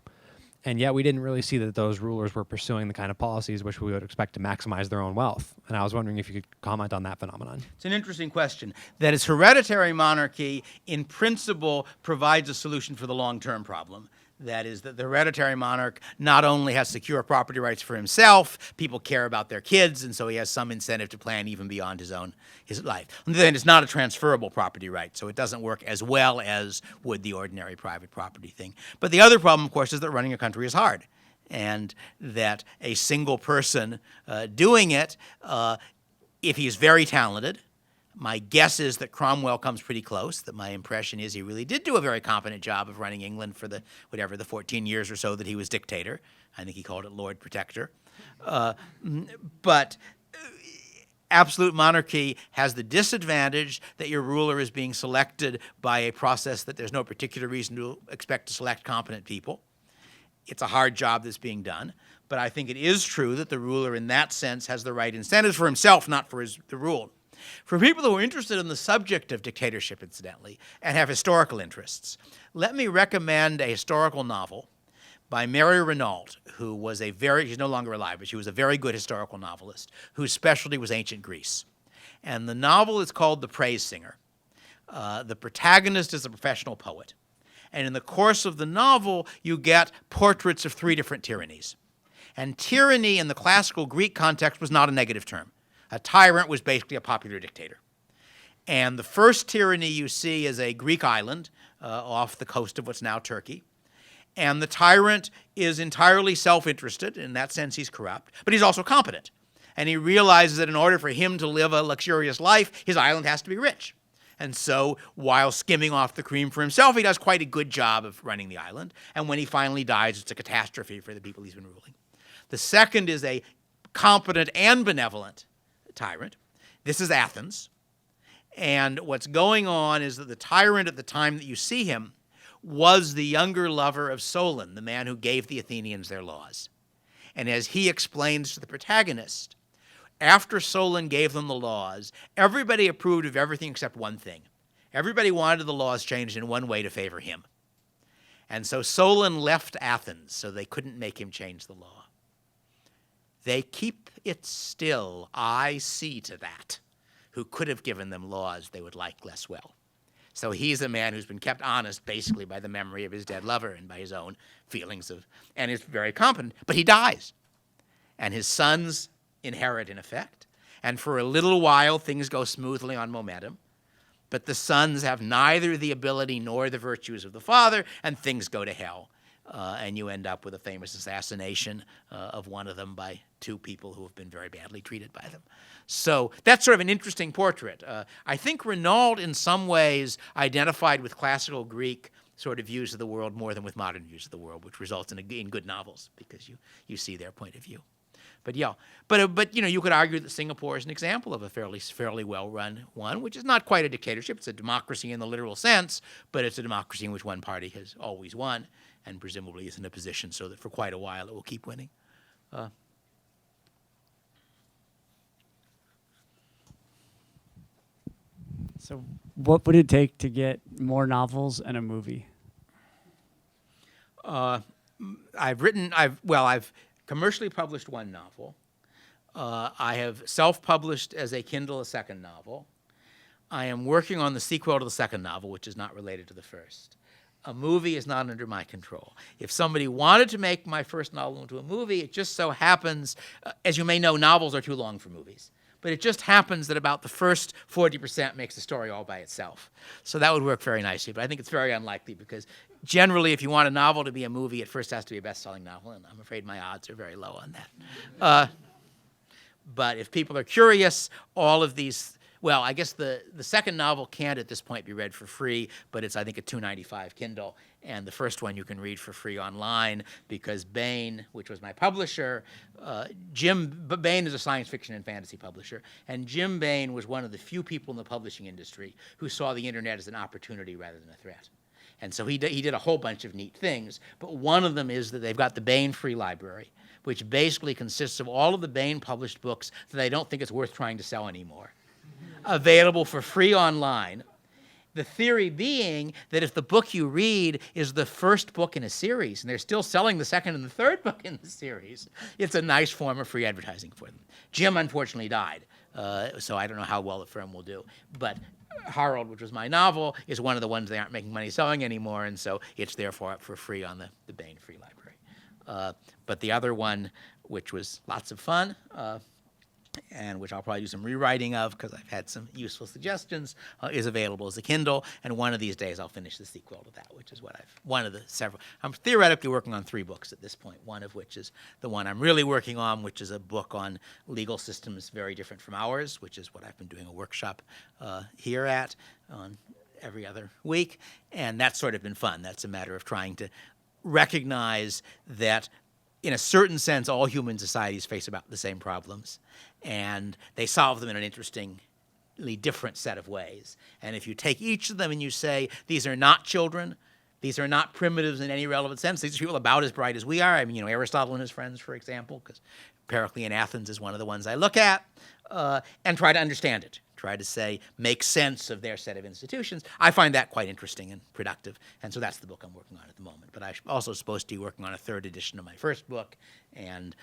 [SPEAKER 7] And yet we didn't really see that those rulers were pursuing the kind of policies which we would expect to maximize their own wealth. And I was wondering if you could comment on that phenomenon.
[SPEAKER 3] It's an interesting question. That is, hereditary monarchy, in principle, provides a solution for the long-term problem. That is, that the hereditary monarch not only has secure property rights for himself, people care about their kids, and so he has some incentive to plan even beyond his life. On the other hand, it's not a transferable property right, so it doesn't work as well as would the ordinary private property thing. But the other problem, of course, is that running a country is hard, and that a single person doing it, if he's very talented, my guess is that Cromwell comes pretty close, that my impression is he really did do a very competent job of running England for the 14 years or so that he was dictator. I think he called it Lord Protector. But absolute monarchy has the disadvantage that your ruler is being selected by a process that there's no particular reason to expect to select competent people. It's a hard job that's being done. But I think it is true that the ruler in that sense has the right incentives for himself, not for the ruled. For people who are interested in the subject of dictatorship, incidentally, and have historical interests, let me recommend a historical novel by Mary Renault, who was she's no longer alive, but she was a very good historical novelist, whose specialty was ancient Greece. And the novel is called The Praise Singer. The protagonist is a professional poet. And in the course of the novel, you get portraits of 3 different tyrannies. And tyranny in the classical Greek context was not a negative term. A tyrant was basically a popular dictator. And the first tyranny you see is a Greek island off the coast of what's now Turkey. And the tyrant is entirely self-interested. In that sense, he's corrupt. But he's also competent. And he realizes that in order for him to live a luxurious life, his island has to be rich. And so, while skimming off the cream for himself, he does quite a good job of running the island. And when he finally dies, it's a catastrophe for the people he's been ruling. The second is a competent and benevolent tyrant. This is Athens. And what's going on is that the tyrant at the time that you see him was the younger lover of Solon, the man who gave the Athenians their laws. And as he explains to the protagonist, after Solon gave them the laws, everybody approved of everything except one thing. Everybody wanted the laws changed in one way to favor him. And so Solon left Athens, so they couldn't make him change the law. They keep it still, I see to that, who could have given them laws they would like less well. So he's a man who's been kept honest basically by the memory of his dead lover and by his own feelings of, and is very competent, but he dies. And his sons inherit in effect. And for a little while, things go smoothly on momentum. But the sons have neither the ability nor the virtues of the father, and things go to hell. And you end up with a famous assassination of one of them by two people who have been very badly treated by them. So that's sort of an interesting portrait. I think Renaud, in some ways, identified with classical Greek sort of views of the world more than with modern views of the world, which results in good novels because you see their point of view. But yeah, but you could argue that Singapore is an example of a fairly well-run one, which is not quite a dictatorship. It's a democracy in the literal sense, but it's a democracy in which one party has always won, and presumably is in a position so that for quite a while it will keep winning.
[SPEAKER 5] So what would it take to get more novels and a movie?
[SPEAKER 3] I've commercially published one novel. I have self-published as a Kindle a second novel. I am working on the sequel to the second novel, which is not related to the first. A movie is not under my control. If somebody wanted to make my first novel into a movie, it just so happens, as you may know, novels are too long for movies. But it just happens that about the first 40% makes the story all by itself. So that would work very nicely, but I think it's very unlikely because generally if you want a novel to be a movie, it first has to be a best-selling novel, and I'm afraid my odds are very low on that. But if people are curious, all of these, well, I guess the second novel can't at this point be read for free, but it's, I think, a $2.95 Kindle. And the first one you can read for free online because Bain, which was my publisher, Bain is a science fiction and fantasy publisher, and Jim Bain was one of the few people in the publishing industry who saw the internet as an opportunity rather than a threat. And so he did a whole bunch of neat things, but one of them is that they've got the Bain Free Library, which basically consists of all of the Bain published books that I don't think it's worth trying to sell anymore, available for free online. The theory being that if the book you read is the first book in a series, and they're still selling the second and the third book in the series, it's a nice form of free advertising for them. Jim unfortunately died, so I don't know how well the firm will do. But Harold, which was my novel, is one of the ones they aren't making money selling anymore, and so it's therefore up for free on the Bain Free Library. But the other one, which was lots of fun, and which I'll probably do some rewriting of because I've had some useful suggestions, is available as a Kindle, and one of these days I'll finish the sequel to that, which is one of the several. I'm theoretically working on 3 books at this point, one of which is the one I'm really working on, which is a book on legal systems very different from ours, which is what I've been doing a workshop here at on every other week, and that's sort of been fun. That's a matter of trying to recognize that in a certain sense, all human societies face about the same problems, and they solve them in an interestingly different set of ways. And if you take each of them and you say, these are not children, these are not primitives in any relevant sense, these are people about as bright as we are. I mean, Aristotle and his friends, for example, because Pericles in Athens is one of the ones I look at, and try to understand it. Try to say, make sense of their set of institutions. I find that quite interesting and productive, and so that's the book I'm working on at the moment. But I'm also supposed to be working on a 3rd edition of my first book, and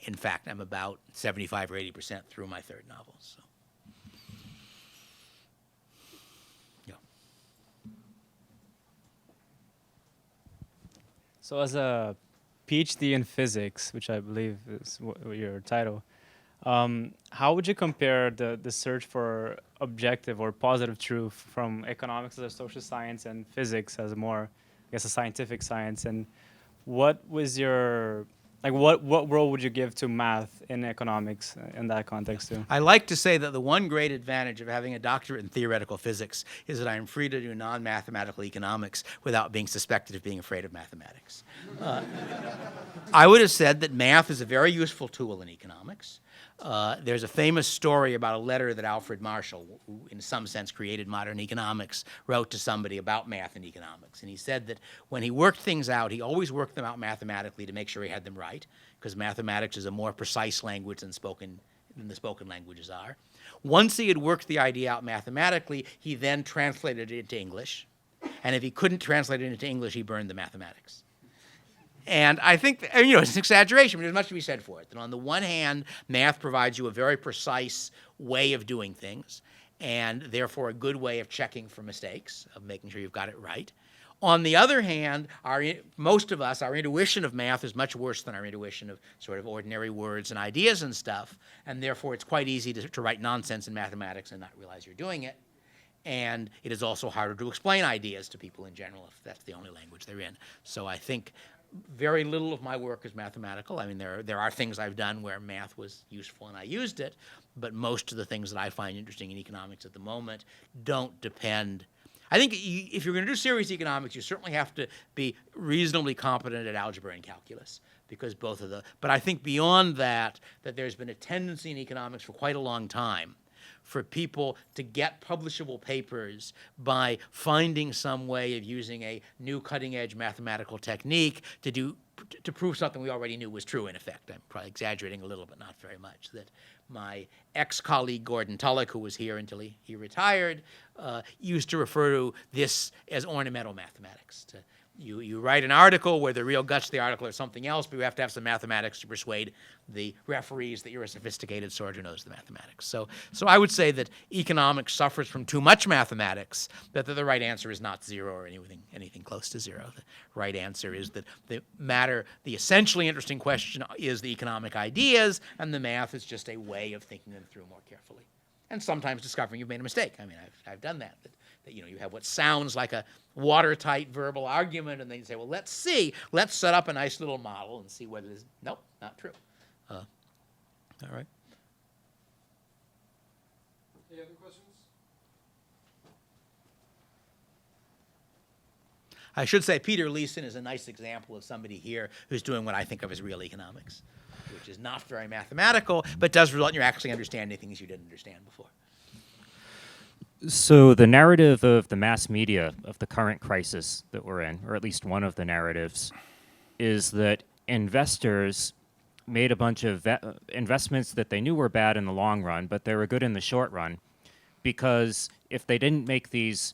[SPEAKER 3] in fact, I'm about 75 or 80% through my 3rd novel. So, yeah.
[SPEAKER 5] So as a Ph.D. in physics, which I believe is your title, how would you compare the search for objective or positive truth from economics as a social science and physics as a more, I guess, a scientific science? And what was your, what role would you give to math in economics in that context too?
[SPEAKER 3] I like to say that the one great advantage of having a doctorate in theoretical physics is that I am free to do non-mathematical economics without being suspected of being afraid of mathematics. I would have said that math is a very useful tool in economics. There's a famous story about a letter that Alfred Marshall, who in some sense created modern economics, wrote to somebody about math and economics. And he said that when he worked things out, he always worked them out mathematically to make sure he had them right, because mathematics is a more precise language than spoken than the spoken languages are. Once he had worked the idea out mathematically, he then translated it into English. And if he couldn't translate it into English, he burned the mathematics. And I think, it's an exaggeration, but there's much to be said for it. That on the one hand, math provides you a very precise way of doing things, and therefore a good way of checking for mistakes, of making sure you've got it right. On the other hand, most of us, our intuition of math is much worse than our intuition of sort of ordinary words and ideas and stuff, and therefore it's quite easy to write nonsense in mathematics and not realize you're doing it. And it is also harder to explain ideas to people in general if that's the only language they're in. So I think very little of my work is mathematical. I mean, there are things I've done where math was useful and I used it, but most of the things that I find interesting in economics at the moment don't depend. I think if you're going to do serious economics, you certainly have to be reasonably competent at algebra and calculus, because both of the. But I think beyond that, that there's been a tendency in economics for quite a long time for people to get publishable papers by finding some way of using a new cutting-edge mathematical technique to prove something we already knew was true, in effect. I'm probably exaggerating a little, but not very much. That my ex-colleague Gordon Tullock, who was here until he retired, used to refer to this as ornamental mathematics. You write an article where the real guts of the article are something else, but you have to have some mathematics to persuade the referees that you're a sophisticated sort who knows the mathematics. So I would say that economics suffers from too much mathematics, but that the right answer is not zero or anything close to zero. The right answer is that the essentially interesting question is the economic ideas, and the math is just a way of thinking them through more carefully. And sometimes discovering you've made a mistake. I mean, I've done that. That you have what sounds like a watertight verbal argument, and then you say, well, let's set up a nice little model and see whether it's, nope, not true. All right.
[SPEAKER 6] Any other questions?
[SPEAKER 3] I should say Peter Leeson is a nice example of somebody here who's doing what I think of as real economics, which is not very mathematical, but does result in you actually understanding things you didn't understand before.
[SPEAKER 8] So the narrative of the mass media of the current crisis that we're in, or at least one of the narratives, is that investors made a bunch of investments that they knew were bad in the long run, but they were good in the short run, because if they didn't make these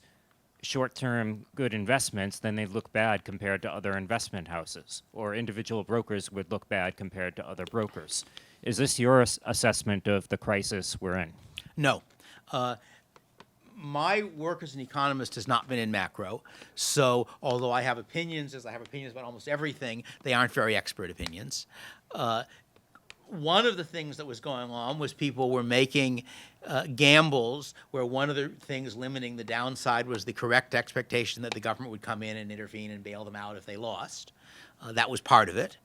[SPEAKER 8] short-term good investments, then they'd look bad compared to other investment houses, or individual brokers would look bad compared to other brokers. Is this your assessment of the crisis we're in?
[SPEAKER 3] No. My work as an economist has not been in macro, so although I have opinions, as I have opinions about almost everything, they aren't very expert opinions. One of the things that was going on was people were making gambles where one of the things limiting the downside was the correct expectation that the government would come in and intervene and bail them out if they lost. That was part of it.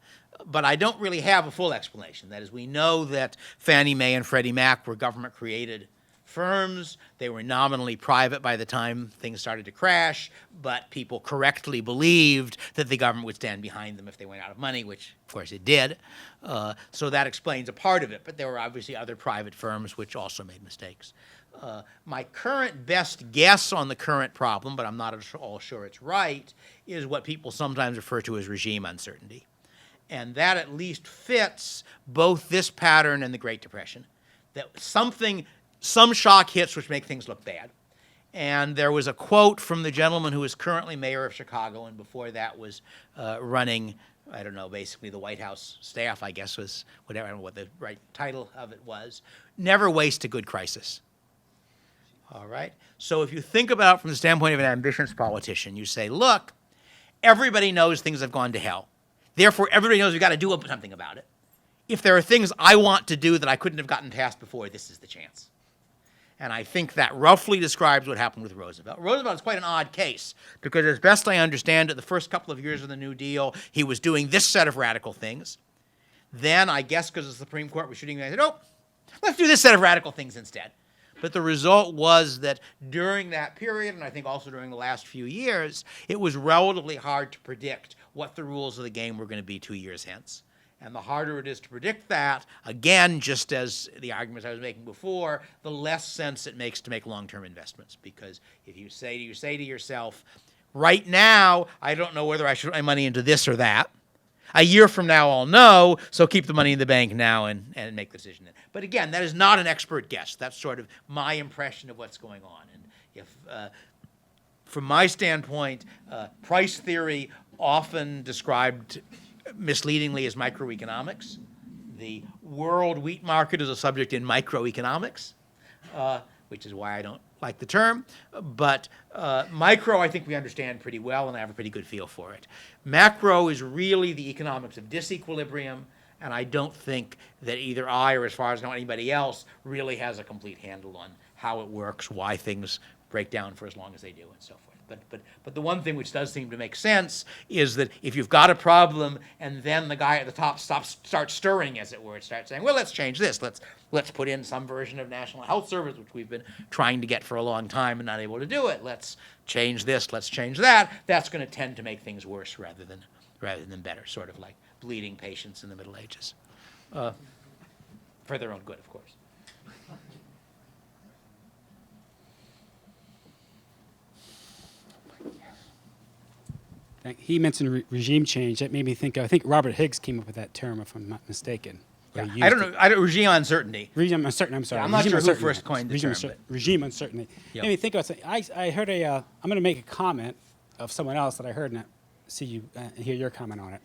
[SPEAKER 3] But I don't really have a full explanation. That is, we know that Fannie Mae and Freddie Mac were government-created firms. They were nominally private by the time things started to crash, but people correctly believed that the government would stand behind them if they went out of money, which, of course, it did. So that explains a part of it, but there were obviously other private firms which also made mistakes. My current best guess on the current problem, but I'm not at all sure it's right, is what people sometimes refer to as regime uncertainty. And that at least fits both this pattern and the Great Depression, that some shock hits which make things look bad. And there was a quote from the gentleman who is currently mayor of Chicago and before that was running, I don't know, basically the White House staff, I guess was, whatever, I don't know what the right title of it was, never waste a good crisis. All right? So if you think about it from the standpoint of an ambitious politician, you say, look, everybody knows things have gone to hell. Therefore, everybody knows we've got to do something about it. If there are things I want to do that I couldn't have gotten past before, this is the chance. And I think that roughly describes what happened with Roosevelt. Roosevelt is quite an odd case because as best I understand it, the first couple of years of the New Deal, he was doing this set of radical things. Then, I guess because the Supreme Court was shooting, they said, oh, let's do this set of radical things instead. But the result was that during that period, and I think also during the last few years, it was relatively hard to predict what the rules of the game were going to be 2 years hence. And the harder it is to predict that, again, just as the arguments I was making before, the less sense it makes to make long-term investments. Because if you say to yourself, right now, I don't know whether I should put my money into this or that. A year from now, I'll know, so keep the money in the bank now and make the decision then. But again, that is not an expert guess. That's sort of my impression of what's going on. And if, from my standpoint, price theory, often described misleadingly as microeconomics. The world wheat market is a subject in microeconomics, which is why I don't like the term. But micro, I think we understand pretty well, and I have a pretty good feel for it. Macro is really the economics of disequilibrium, and I don't think that either I, or as far as I know anybody else, really has a complete handle on how it works, why things break down for as long as they do, and so forth. But the one thing which does seem to make sense is that if you've got a problem and then the guy at the top starts stirring, as it were, starts saying, well, let's change this. Let's put in some version of National Health Service, which we've been trying to get for a long time and not able to do it. Let's change this. Let's change that. That's going to tend to make things worse rather than better, sort of like bleeding patients in the Middle Ages. For their own good, of course.
[SPEAKER 9] He mentioned regime change. That made me think. I think Robert Higgs came up with that term, if I'm not mistaken.
[SPEAKER 3] Yeah. I don't know. I don't regime uncertainty.
[SPEAKER 9] Regime uncertainty. I'm sorry.
[SPEAKER 3] Yeah, I'm not sure who first coined the term.
[SPEAKER 9] Regime uncertainty.
[SPEAKER 3] Yep.
[SPEAKER 9] Made me think about something. I heard a. I'm going to make a comment of someone else that I heard and see you hear your comment on it.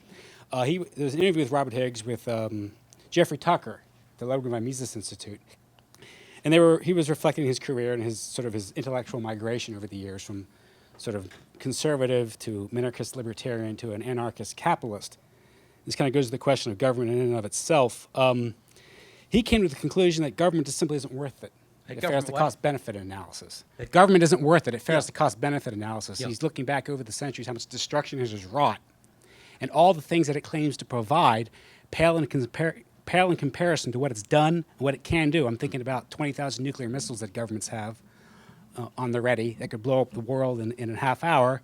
[SPEAKER 9] There was an interview with Robert Higgs with Jeffrey Tucker, the Ludwig Mises Institute, and he was reflecting his career and his intellectual migration over the years from sort of conservative to minarchist libertarian to an anarchist capitalist. This kind of goes to the question of government in and of itself. He came to the conclusion that government just simply isn't worth it. It fails the cost-benefit analysis. Government isn't worth it. It fails the cost-benefit analysis. He's looking back over the centuries, how much destruction it has wrought. And all the things that it claims to provide pale in comparison to what it's done and what it can do. I'm thinking about 20,000 nuclear missiles that governments have on the ready that could blow up the world in a half hour.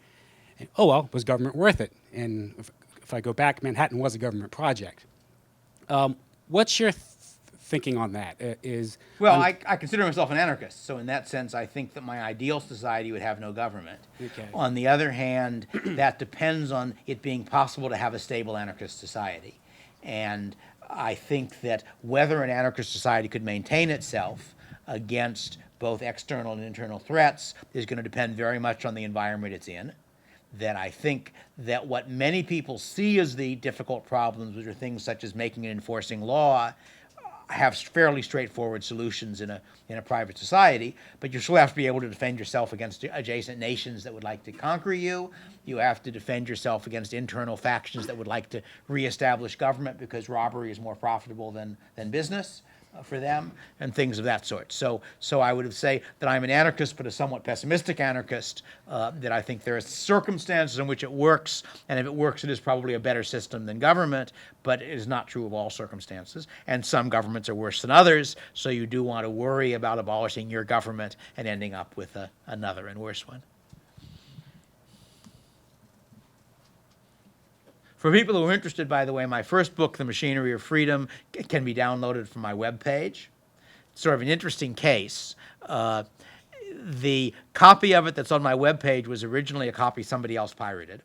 [SPEAKER 9] And, oh, well, was government worth it? And if I go back, Manhattan was a government project. What's your thinking on that?
[SPEAKER 3] I consider myself an anarchist, so in that sense, I think that my ideal society would have no government.
[SPEAKER 9] Okay.
[SPEAKER 3] On the other hand, that depends on it being possible to have a stable anarchist society. And I think that whether an anarchist society could maintain itself against both external and internal threats is going to depend very much on the environment it's in. That I think that what many people see as the difficult problems, which are things such as making and enforcing law, have fairly straightforward solutions in a private society, but you still have to be able to defend yourself against adjacent nations that would like to conquer you. You have to defend yourself against internal factions that would like to reestablish government because robbery is more profitable than business for them, and things of that sort. So I would say that I'm an anarchist, but a somewhat pessimistic anarchist, that I think there are circumstances in which it works, and if it works, it is probably a better system than government, but it is not true of all circumstances. And some governments are worse than others, so you do want to worry about abolishing your government and ending up with another and worse one. For people who are interested, by the way, my first book, The Machinery of Freedom, can be downloaded from my webpage. It's sort of an interesting case. The copy of it that's on my webpage was originally a copy somebody else pirated.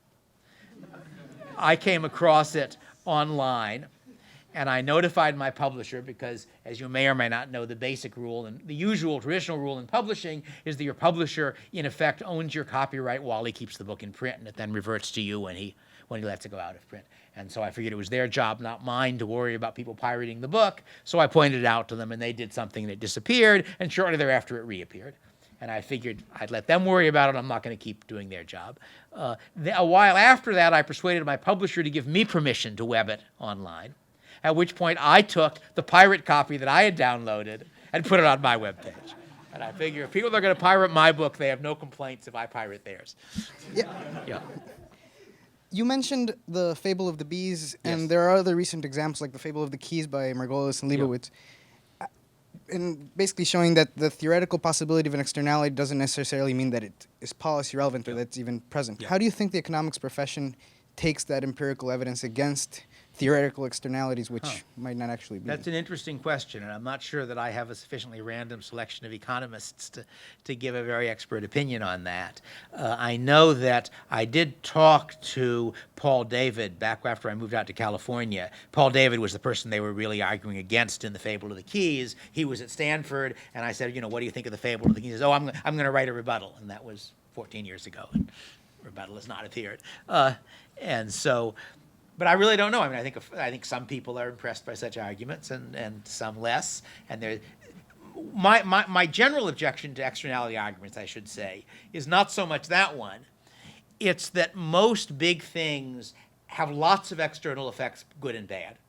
[SPEAKER 3] I came across it online, and I notified my publisher because, as you may or may not know, the basic rule and the usual traditional rule in publishing is that your publisher, in effect, owns your copyright while he keeps the book in print, and it then reverts to you when he lets it go out of print. And so I figured it was their job, not mine, to worry about people pirating the book. So I pointed it out to them, and they did something, and it disappeared, and shortly thereafter it reappeared. And I figured I'd let them worry about it. I'm not going to keep doing their job. A while after that, I persuaded my publisher to give me permission to web it online, at which point I took the pirate copy that I had downloaded and put it on my webpage. And I figure if people are going to pirate my book, they have no complaints if I pirate theirs. Yeah.
[SPEAKER 10] You mentioned the Fable of the Bees, and
[SPEAKER 3] Yes.
[SPEAKER 10] there are other recent examples like the Fable of the Keys by Margolis and Leibowitz, and basically showing that the theoretical possibility of an externality doesn't necessarily mean that it is policy relevant or that it's even present.
[SPEAKER 3] Yeah.
[SPEAKER 10] How do you think the economics profession takes that empirical evidence against theoretical externalities, which might not actually be.
[SPEAKER 3] That's an interesting question, and I'm not sure that I have a sufficiently random selection of economists to give a very expert opinion on that. I know that I did talk to Paul David back after I moved out to California. Paul David was the person they were really arguing against in The Fable of the Keys. He was at Stanford, and I said, what do you think of The Fable of the Keys? He says, oh, I'm going to write a rebuttal, and that was 14 years ago, and rebuttal has not appeared. And so... But I really don't know. I mean, I think some people are impressed by such arguments, and some less. And my general objection to externality arguments, I should say, is not so much that one. It's that most big things have lots of external effects, good and bad,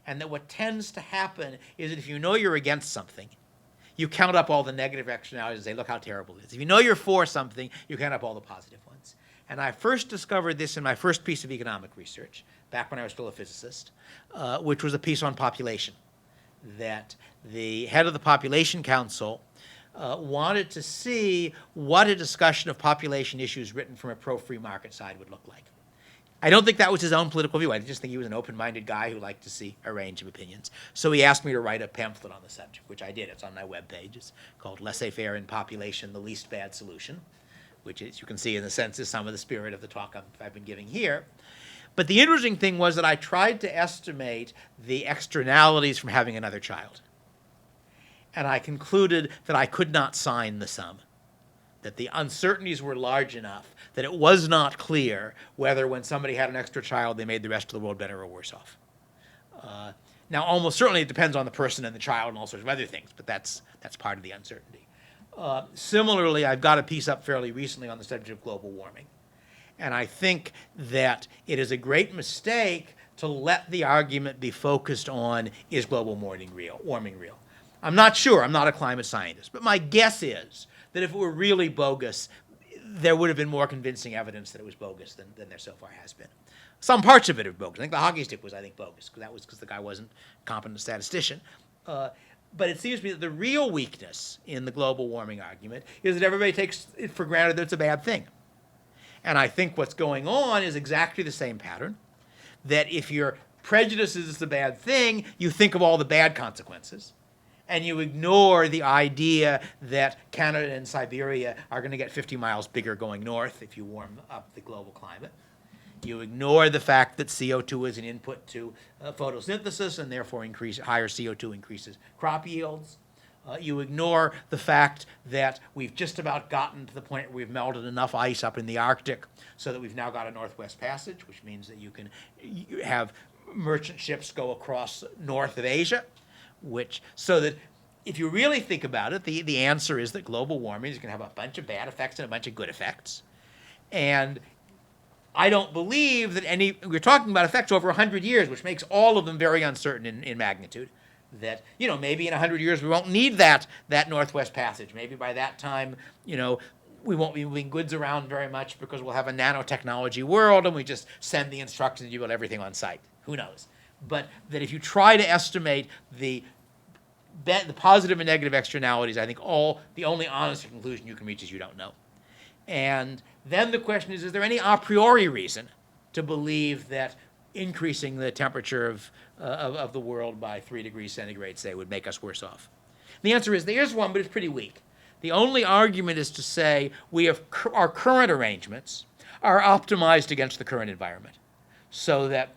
[SPEAKER 3] and that what tends to happen is that if you know you're against something, you count up all the negative externalities and say, look how terrible it is. If you know you're for something, you count up all the positive ones. And I first discovered this in my first piece of economic research, back when I was still a physicist, which was a piece on population, that the head of the Population Council wanted to see what a discussion of population issues written from a pro-free market side would look like. I don't think that was his own political view. I just think he was an open-minded guy who liked to see a range of opinions. So he asked me to write a pamphlet on the subject, which I did. It's on my webpage. It's called Laissez-faire in Population, the Least Bad Solution, which, as you can see, in a sense, is some of the spirit of the talk I've been giving here. But the interesting thing was that I tried to estimate the externalities from having another child. And I concluded that I could not sign the sum, that the uncertainties were large enough that it was not clear whether when somebody had an extra child they made the rest of the world better or worse off. Now, almost certainly it depends on the person and the child and all sorts of other things, but that's part of the uncertainty. Similarly, I've got a piece up fairly recently on the subject of global warming. And I think that it is a great mistake to let the argument be focused on, is global warming real? I'm not sure. I'm not a climate scientist. But my guess is that if it were really bogus, there would have been more convincing evidence that it was bogus than there so far has been. Some parts of it are bogus. I think the hockey stick was, bogus, because that was because the guy wasn't a competent statistician. But it seems to me that the real weakness in the global warming argument is that everybody takes it for granted that it's a bad thing. And I think what's going on is exactly the same pattern, that if your prejudice is a bad thing, you think of all the bad consequences, and you ignore the idea that Canada and Siberia are going to get 50 miles bigger going north if you warm up the global climate. You ignore the fact that CO2 is an input to photosynthesis, and therefore higher CO2 increases crop yields. You ignore the fact that we've just about gotten to the point where we've melted enough ice up in the Arctic so that we've now got a Northwest Passage, which means that you can have merchant ships go across north of Asia, so that if you really think about it, the answer is that global warming is going to have a bunch of bad effects and a bunch of good effects. And I don't believe that we're talking about effects over 100 years, which makes all of them very uncertain in magnitude. That, maybe in 100 years we won't need that Northwest Passage. Maybe by that time, we won't be moving goods around very much because we'll have a nanotechnology world and we just send the instructions and you build everything on site. Who knows? But that if you try to estimate the positive and negative externalities, I think the only honest conclusion you can reach is you don't know. And then the question is there any a priori reason to believe that increasing the temperature of the world by 3 degrees centigrade, say, would make us worse off? The answer is there is one, but it's pretty weak. The only argument is to say our current arrangements are optimized against the current environment, so that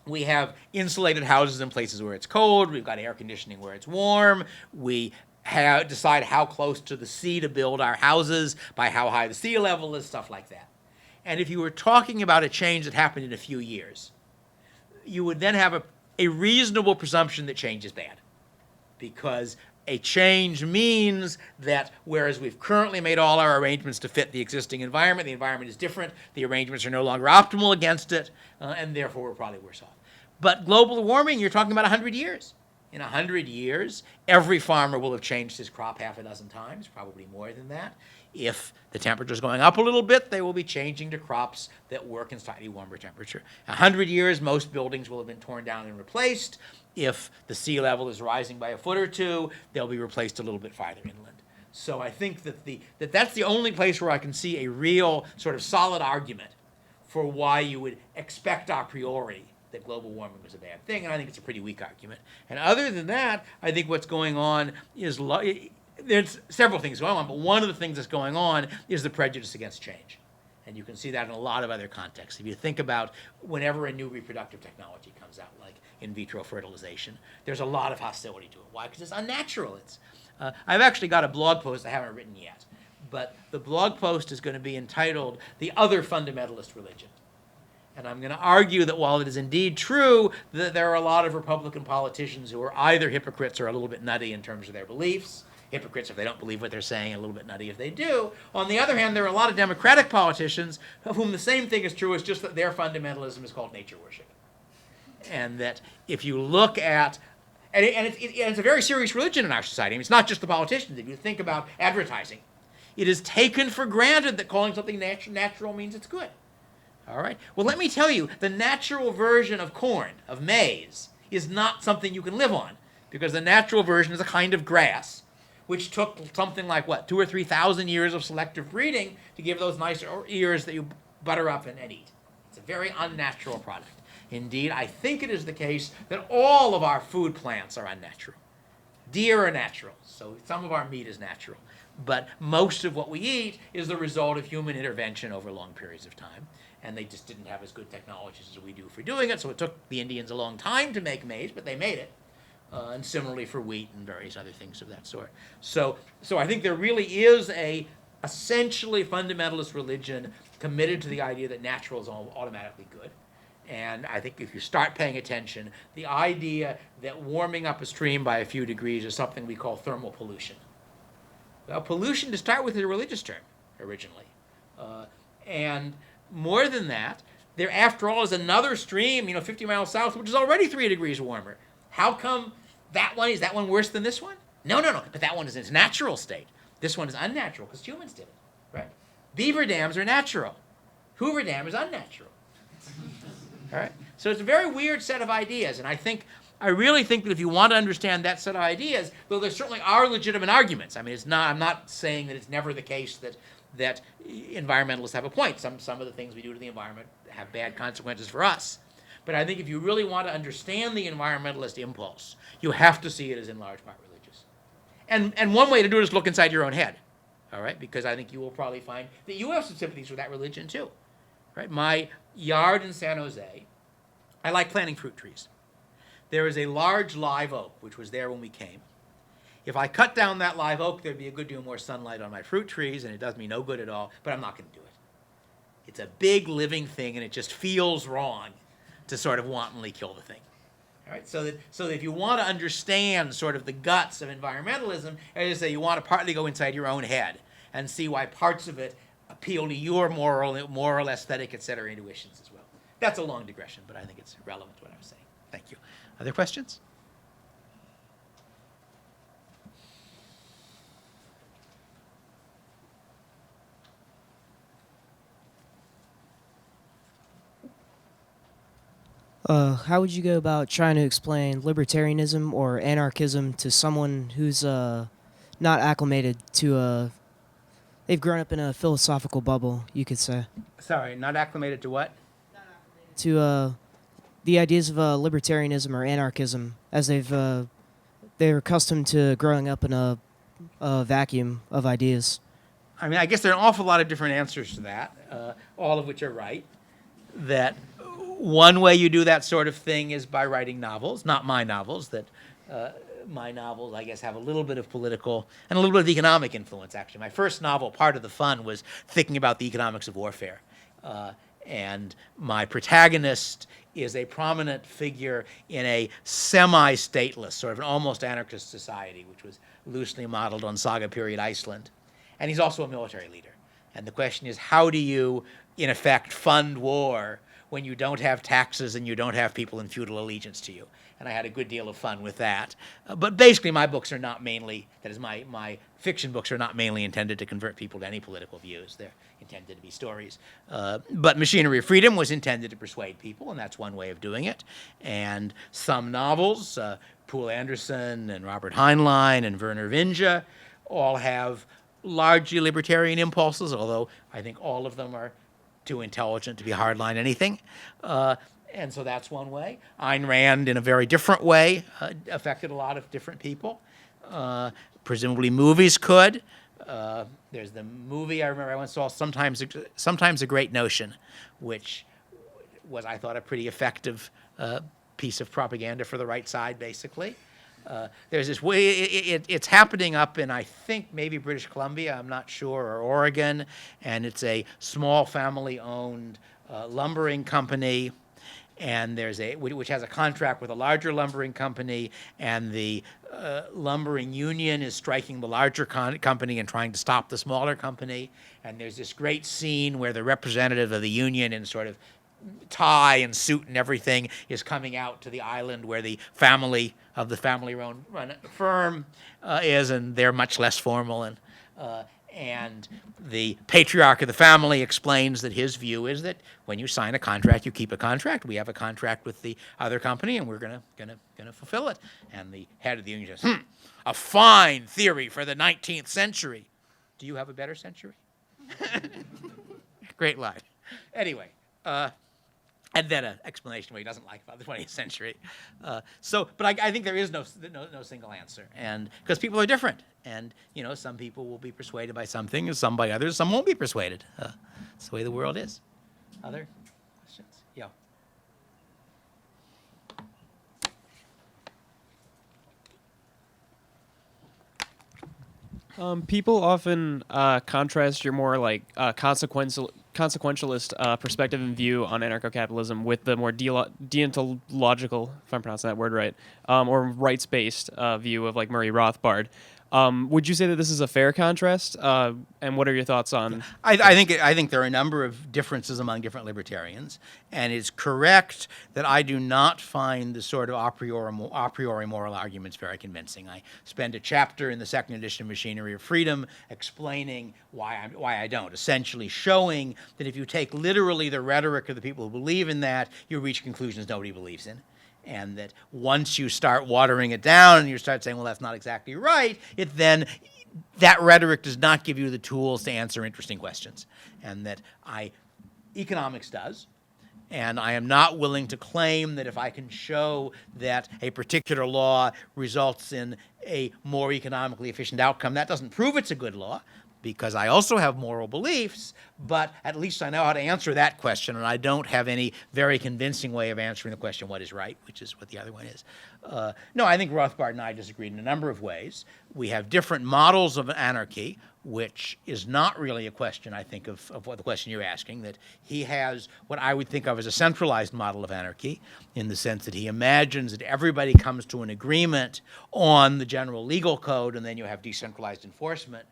[SPEAKER 3] we have insulated houses in places where it's cold, we've got air conditioning where it's warm, we decide how close to the sea to build our houses by how high the sea level is, stuff like that. And if you were talking about a change that happened in a few years, you would then have a reasonable presumption that change is bad, because a change means that whereas we've currently made all our arrangements to fit the existing environment, the environment is different, the arrangements are no longer optimal against it, and therefore we're probably worse off. But global warming, you're talking about 100 years. In 100 years, every farmer will have changed his crop half a dozen times, probably more than that. If the temperature is going up a little bit, they will be changing to crops that work in slightly warmer temperature. 100 years, most buildings will have been torn down and replaced. If the sea level is rising by a foot or two, they'll be replaced a little bit farther inland. So I think that that's the only place where I can see a real sort of solid argument for why you would expect a priori that global warming was a bad thing, and I think it's a pretty weak argument. And other than that, I think what's going on is there's several things going on, but one of the things that's going on is the prejudice against change. And you can see that in a lot of other contexts. If you think about whenever a new reproductive technology comes out, like in vitro fertilization, there's a lot of hostility to it. Why? Because it's unnatural. I've actually got a blog post I haven't written yet, but the blog post is going to be entitled "The Other Fundamentalist Religion." And I'm going to argue that while it is indeed true that there are a lot of Republican politicians who are either hypocrites or a little bit nutty in terms of their beliefs, hypocrites if they don't believe what they're saying, a little bit nutty if they do. On the other hand, there are a lot of Democratic politicians of whom the same thing is true, it's just that their fundamentalism is called nature worship. And that if you look at, and it's a very serious religion in our society. I mean, it's not just the politicians. If you think about advertising, it is taken for granted that calling something natural means it's good. All right? Well, let me tell you, the natural version of corn, of maize, is not something you can live on, because the natural version is a kind of grass which took something like, 2,000 or 3,000 years of selective breeding to give those nice ears that you butter up and eat. It's a very unnatural product. Indeed, I think it is the case that all of our food plants are unnatural. Deer are natural, so some of our meat is natural. But most of what we eat is the result of human intervention over long periods of time. And they just didn't have as good technologies as we do for doing it, so it took the Indians a long time to make maize, but they made it. And similarly for wheat and various other things of that sort. So I think there really is a essentially fundamentalist religion committed to the idea that natural is automatically good. And I think if you start paying attention, the idea that warming up a stream by a few degrees is something we call thermal pollution. Well, pollution, to start with, is a religious term originally. And more than that, there, after all, is another stream, 50 miles south, which is already 3 degrees warmer. How come is that one worse than this one? No. But that one is in its natural state. This one is unnatural because humans did it, right? Beaver dams are natural. Hoover Dam is unnatural. All right? So it's a very weird set of ideas, and I really think that if you want to understand that set of ideas, though there certainly are legitimate arguments. I mean, I'm not saying that it's never the case that environmentalists have a point. Some of the things we do to the environment have bad consequences for us. But I think if you really want to understand the environmentalist impulse, you have to see it as in large part religious. And one way to do it is look inside your own head, all right? Because I think you will probably find that you have some sympathies with that religion too, right? My yard in San Jose, I like planting fruit trees. There is a large live oak, which was there when we came. If I cut down that live oak, there'd be a good deal more sunlight on my fruit trees, and it does me no good at all, but I'm not going to do it. It's a big living thing, and it just feels wrong to sort of wantonly kill the thing. All right, so that if you want to understand sort of the guts of environmentalism, as I say, you want to partly go inside your own head and see why parts of it appeal to your moral, aesthetic, etc. intuitions as well. That's a long digression, but I think it's relevant to what I was saying. Thank you. Other questions?
[SPEAKER 11] How would you go about trying to explain libertarianism or anarchism to someone who's not acclimated to they've grown up in a philosophical bubble, you could say?
[SPEAKER 3] Sorry, not acclimated to what?
[SPEAKER 11] To the ideas of libertarianism or anarchism, as they're accustomed to growing up in a vacuum of ideas.
[SPEAKER 3] I mean, I guess there are an awful lot of different answers to that, all of which are right. That one way you do that sort of thing is by writing novels, not my novels, my novels, I guess, have a little bit of political and a little bit of economic influence, actually. My first novel, part of the fun, was thinking about the economics of warfare. And my protagonist is a prominent figure in a semi-stateless, sort of an almost anarchist society, which was loosely modeled on saga period Iceland. And he's also a military leader. And the question is, how do you, in effect, fund war when you don't have taxes and you don't have people in feudal allegiance to you? And I had a good deal of fun with that. But basically, my books are not mainly, that is, my fiction books are not mainly intended to convert people to any political views. They're intended to be stories. But Machinery of Freedom was intended to persuade people, and that's one way of doing it. And some novels, Poul Anderson and Robert Heinlein and Werner Vinge, all have largely libertarian impulses, although I think all of them are too intelligent to be hardline anything. And so that's one way. Ayn Rand, in a very different way, affected a lot of different people. Presumably movies could. There's the movie I remember I once saw, Sometimes a Great Notion, which was, I thought, a pretty effective piece of propaganda for the right side, basically. There's this way, it's happening up in, I think, maybe British Columbia, I'm not sure, or Oregon, and it's a small family-owned lumbering company, and which has a contract with a larger lumbering company, and the lumbering union is striking the larger company and trying to stop the smaller company, and there's this great scene where the representative of the union in sort of tie and suit and everything is coming out to the island where the family-run firm is, and they're much less formal, and the patriarch of the family explains that his view is that when you sign a contract, you keep a contract. We have a contract with the other company, and we're gonna fulfill it. And the head of the union says, "A fine theory for the 19th century. Do you have a better century?" Great line. Anyway. And then an explanation what he doesn't like about the 20th century. But I think there is no single answer, and because people are different, and some people will be persuaded by something, and some by others. Some won't be persuaded. It's the way the world is. Other questions? Yeah.
[SPEAKER 12] People often contrast your more like consequentialist perspective and view on anarcho-capitalism with the more deontological, if I'm pronouncing that word right, or rights-based view of like Murray Rothbard. Would you say that this is a fair contrast? And what are your thoughts on?
[SPEAKER 3] I think there are a number of differences among different libertarians, and it's correct that I do not find the sort of a priori moral arguments very convincing. I spend a chapter in the second edition of Machinery of Freedom explaining why I don't, essentially showing that if you take literally the rhetoric of the people who believe in that, you reach conclusions nobody believes in. And that once you start watering it down and you start saying, well, that's not exactly right, that rhetoric does not give you the tools to answer interesting questions. And that economics does. And I am not willing to claim that if I can show that a particular law results in a more economically efficient outcome, that doesn't prove it's a good law, because I also have moral beliefs, but at least I know how to answer that question, and I don't have any very convincing way of answering the question, what is right, which is what the other one is. No, I think Rothbard and I disagreed in a number of ways. We have different models of anarchy, which is not really a question, I think, of what the question you're asking, that he has what I would think of as a centralized model of anarchy, in the sense that he imagines that everybody comes to an agreement on the general legal code, and then you have decentralized enforcement.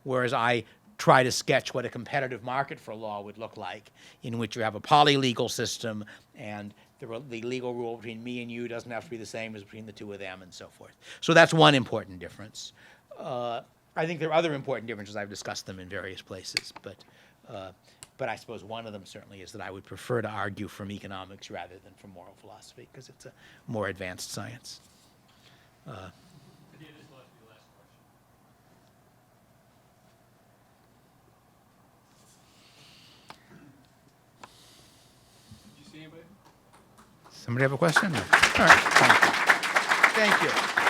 [SPEAKER 3] Whereas I try to sketch what a competitive market for law would look like, in which you have a polylegal system, and the legal rule between me and you doesn't have to be the same as between the two of them, and so forth. So that's one important difference. I think there are other important differences. I've discussed them in various places, but I suppose one of them certainly is that I would prefer to argue from economics rather than from moral philosophy, because it's a more advanced science. Somebody have a question? No. All right. Thank you. Thank you.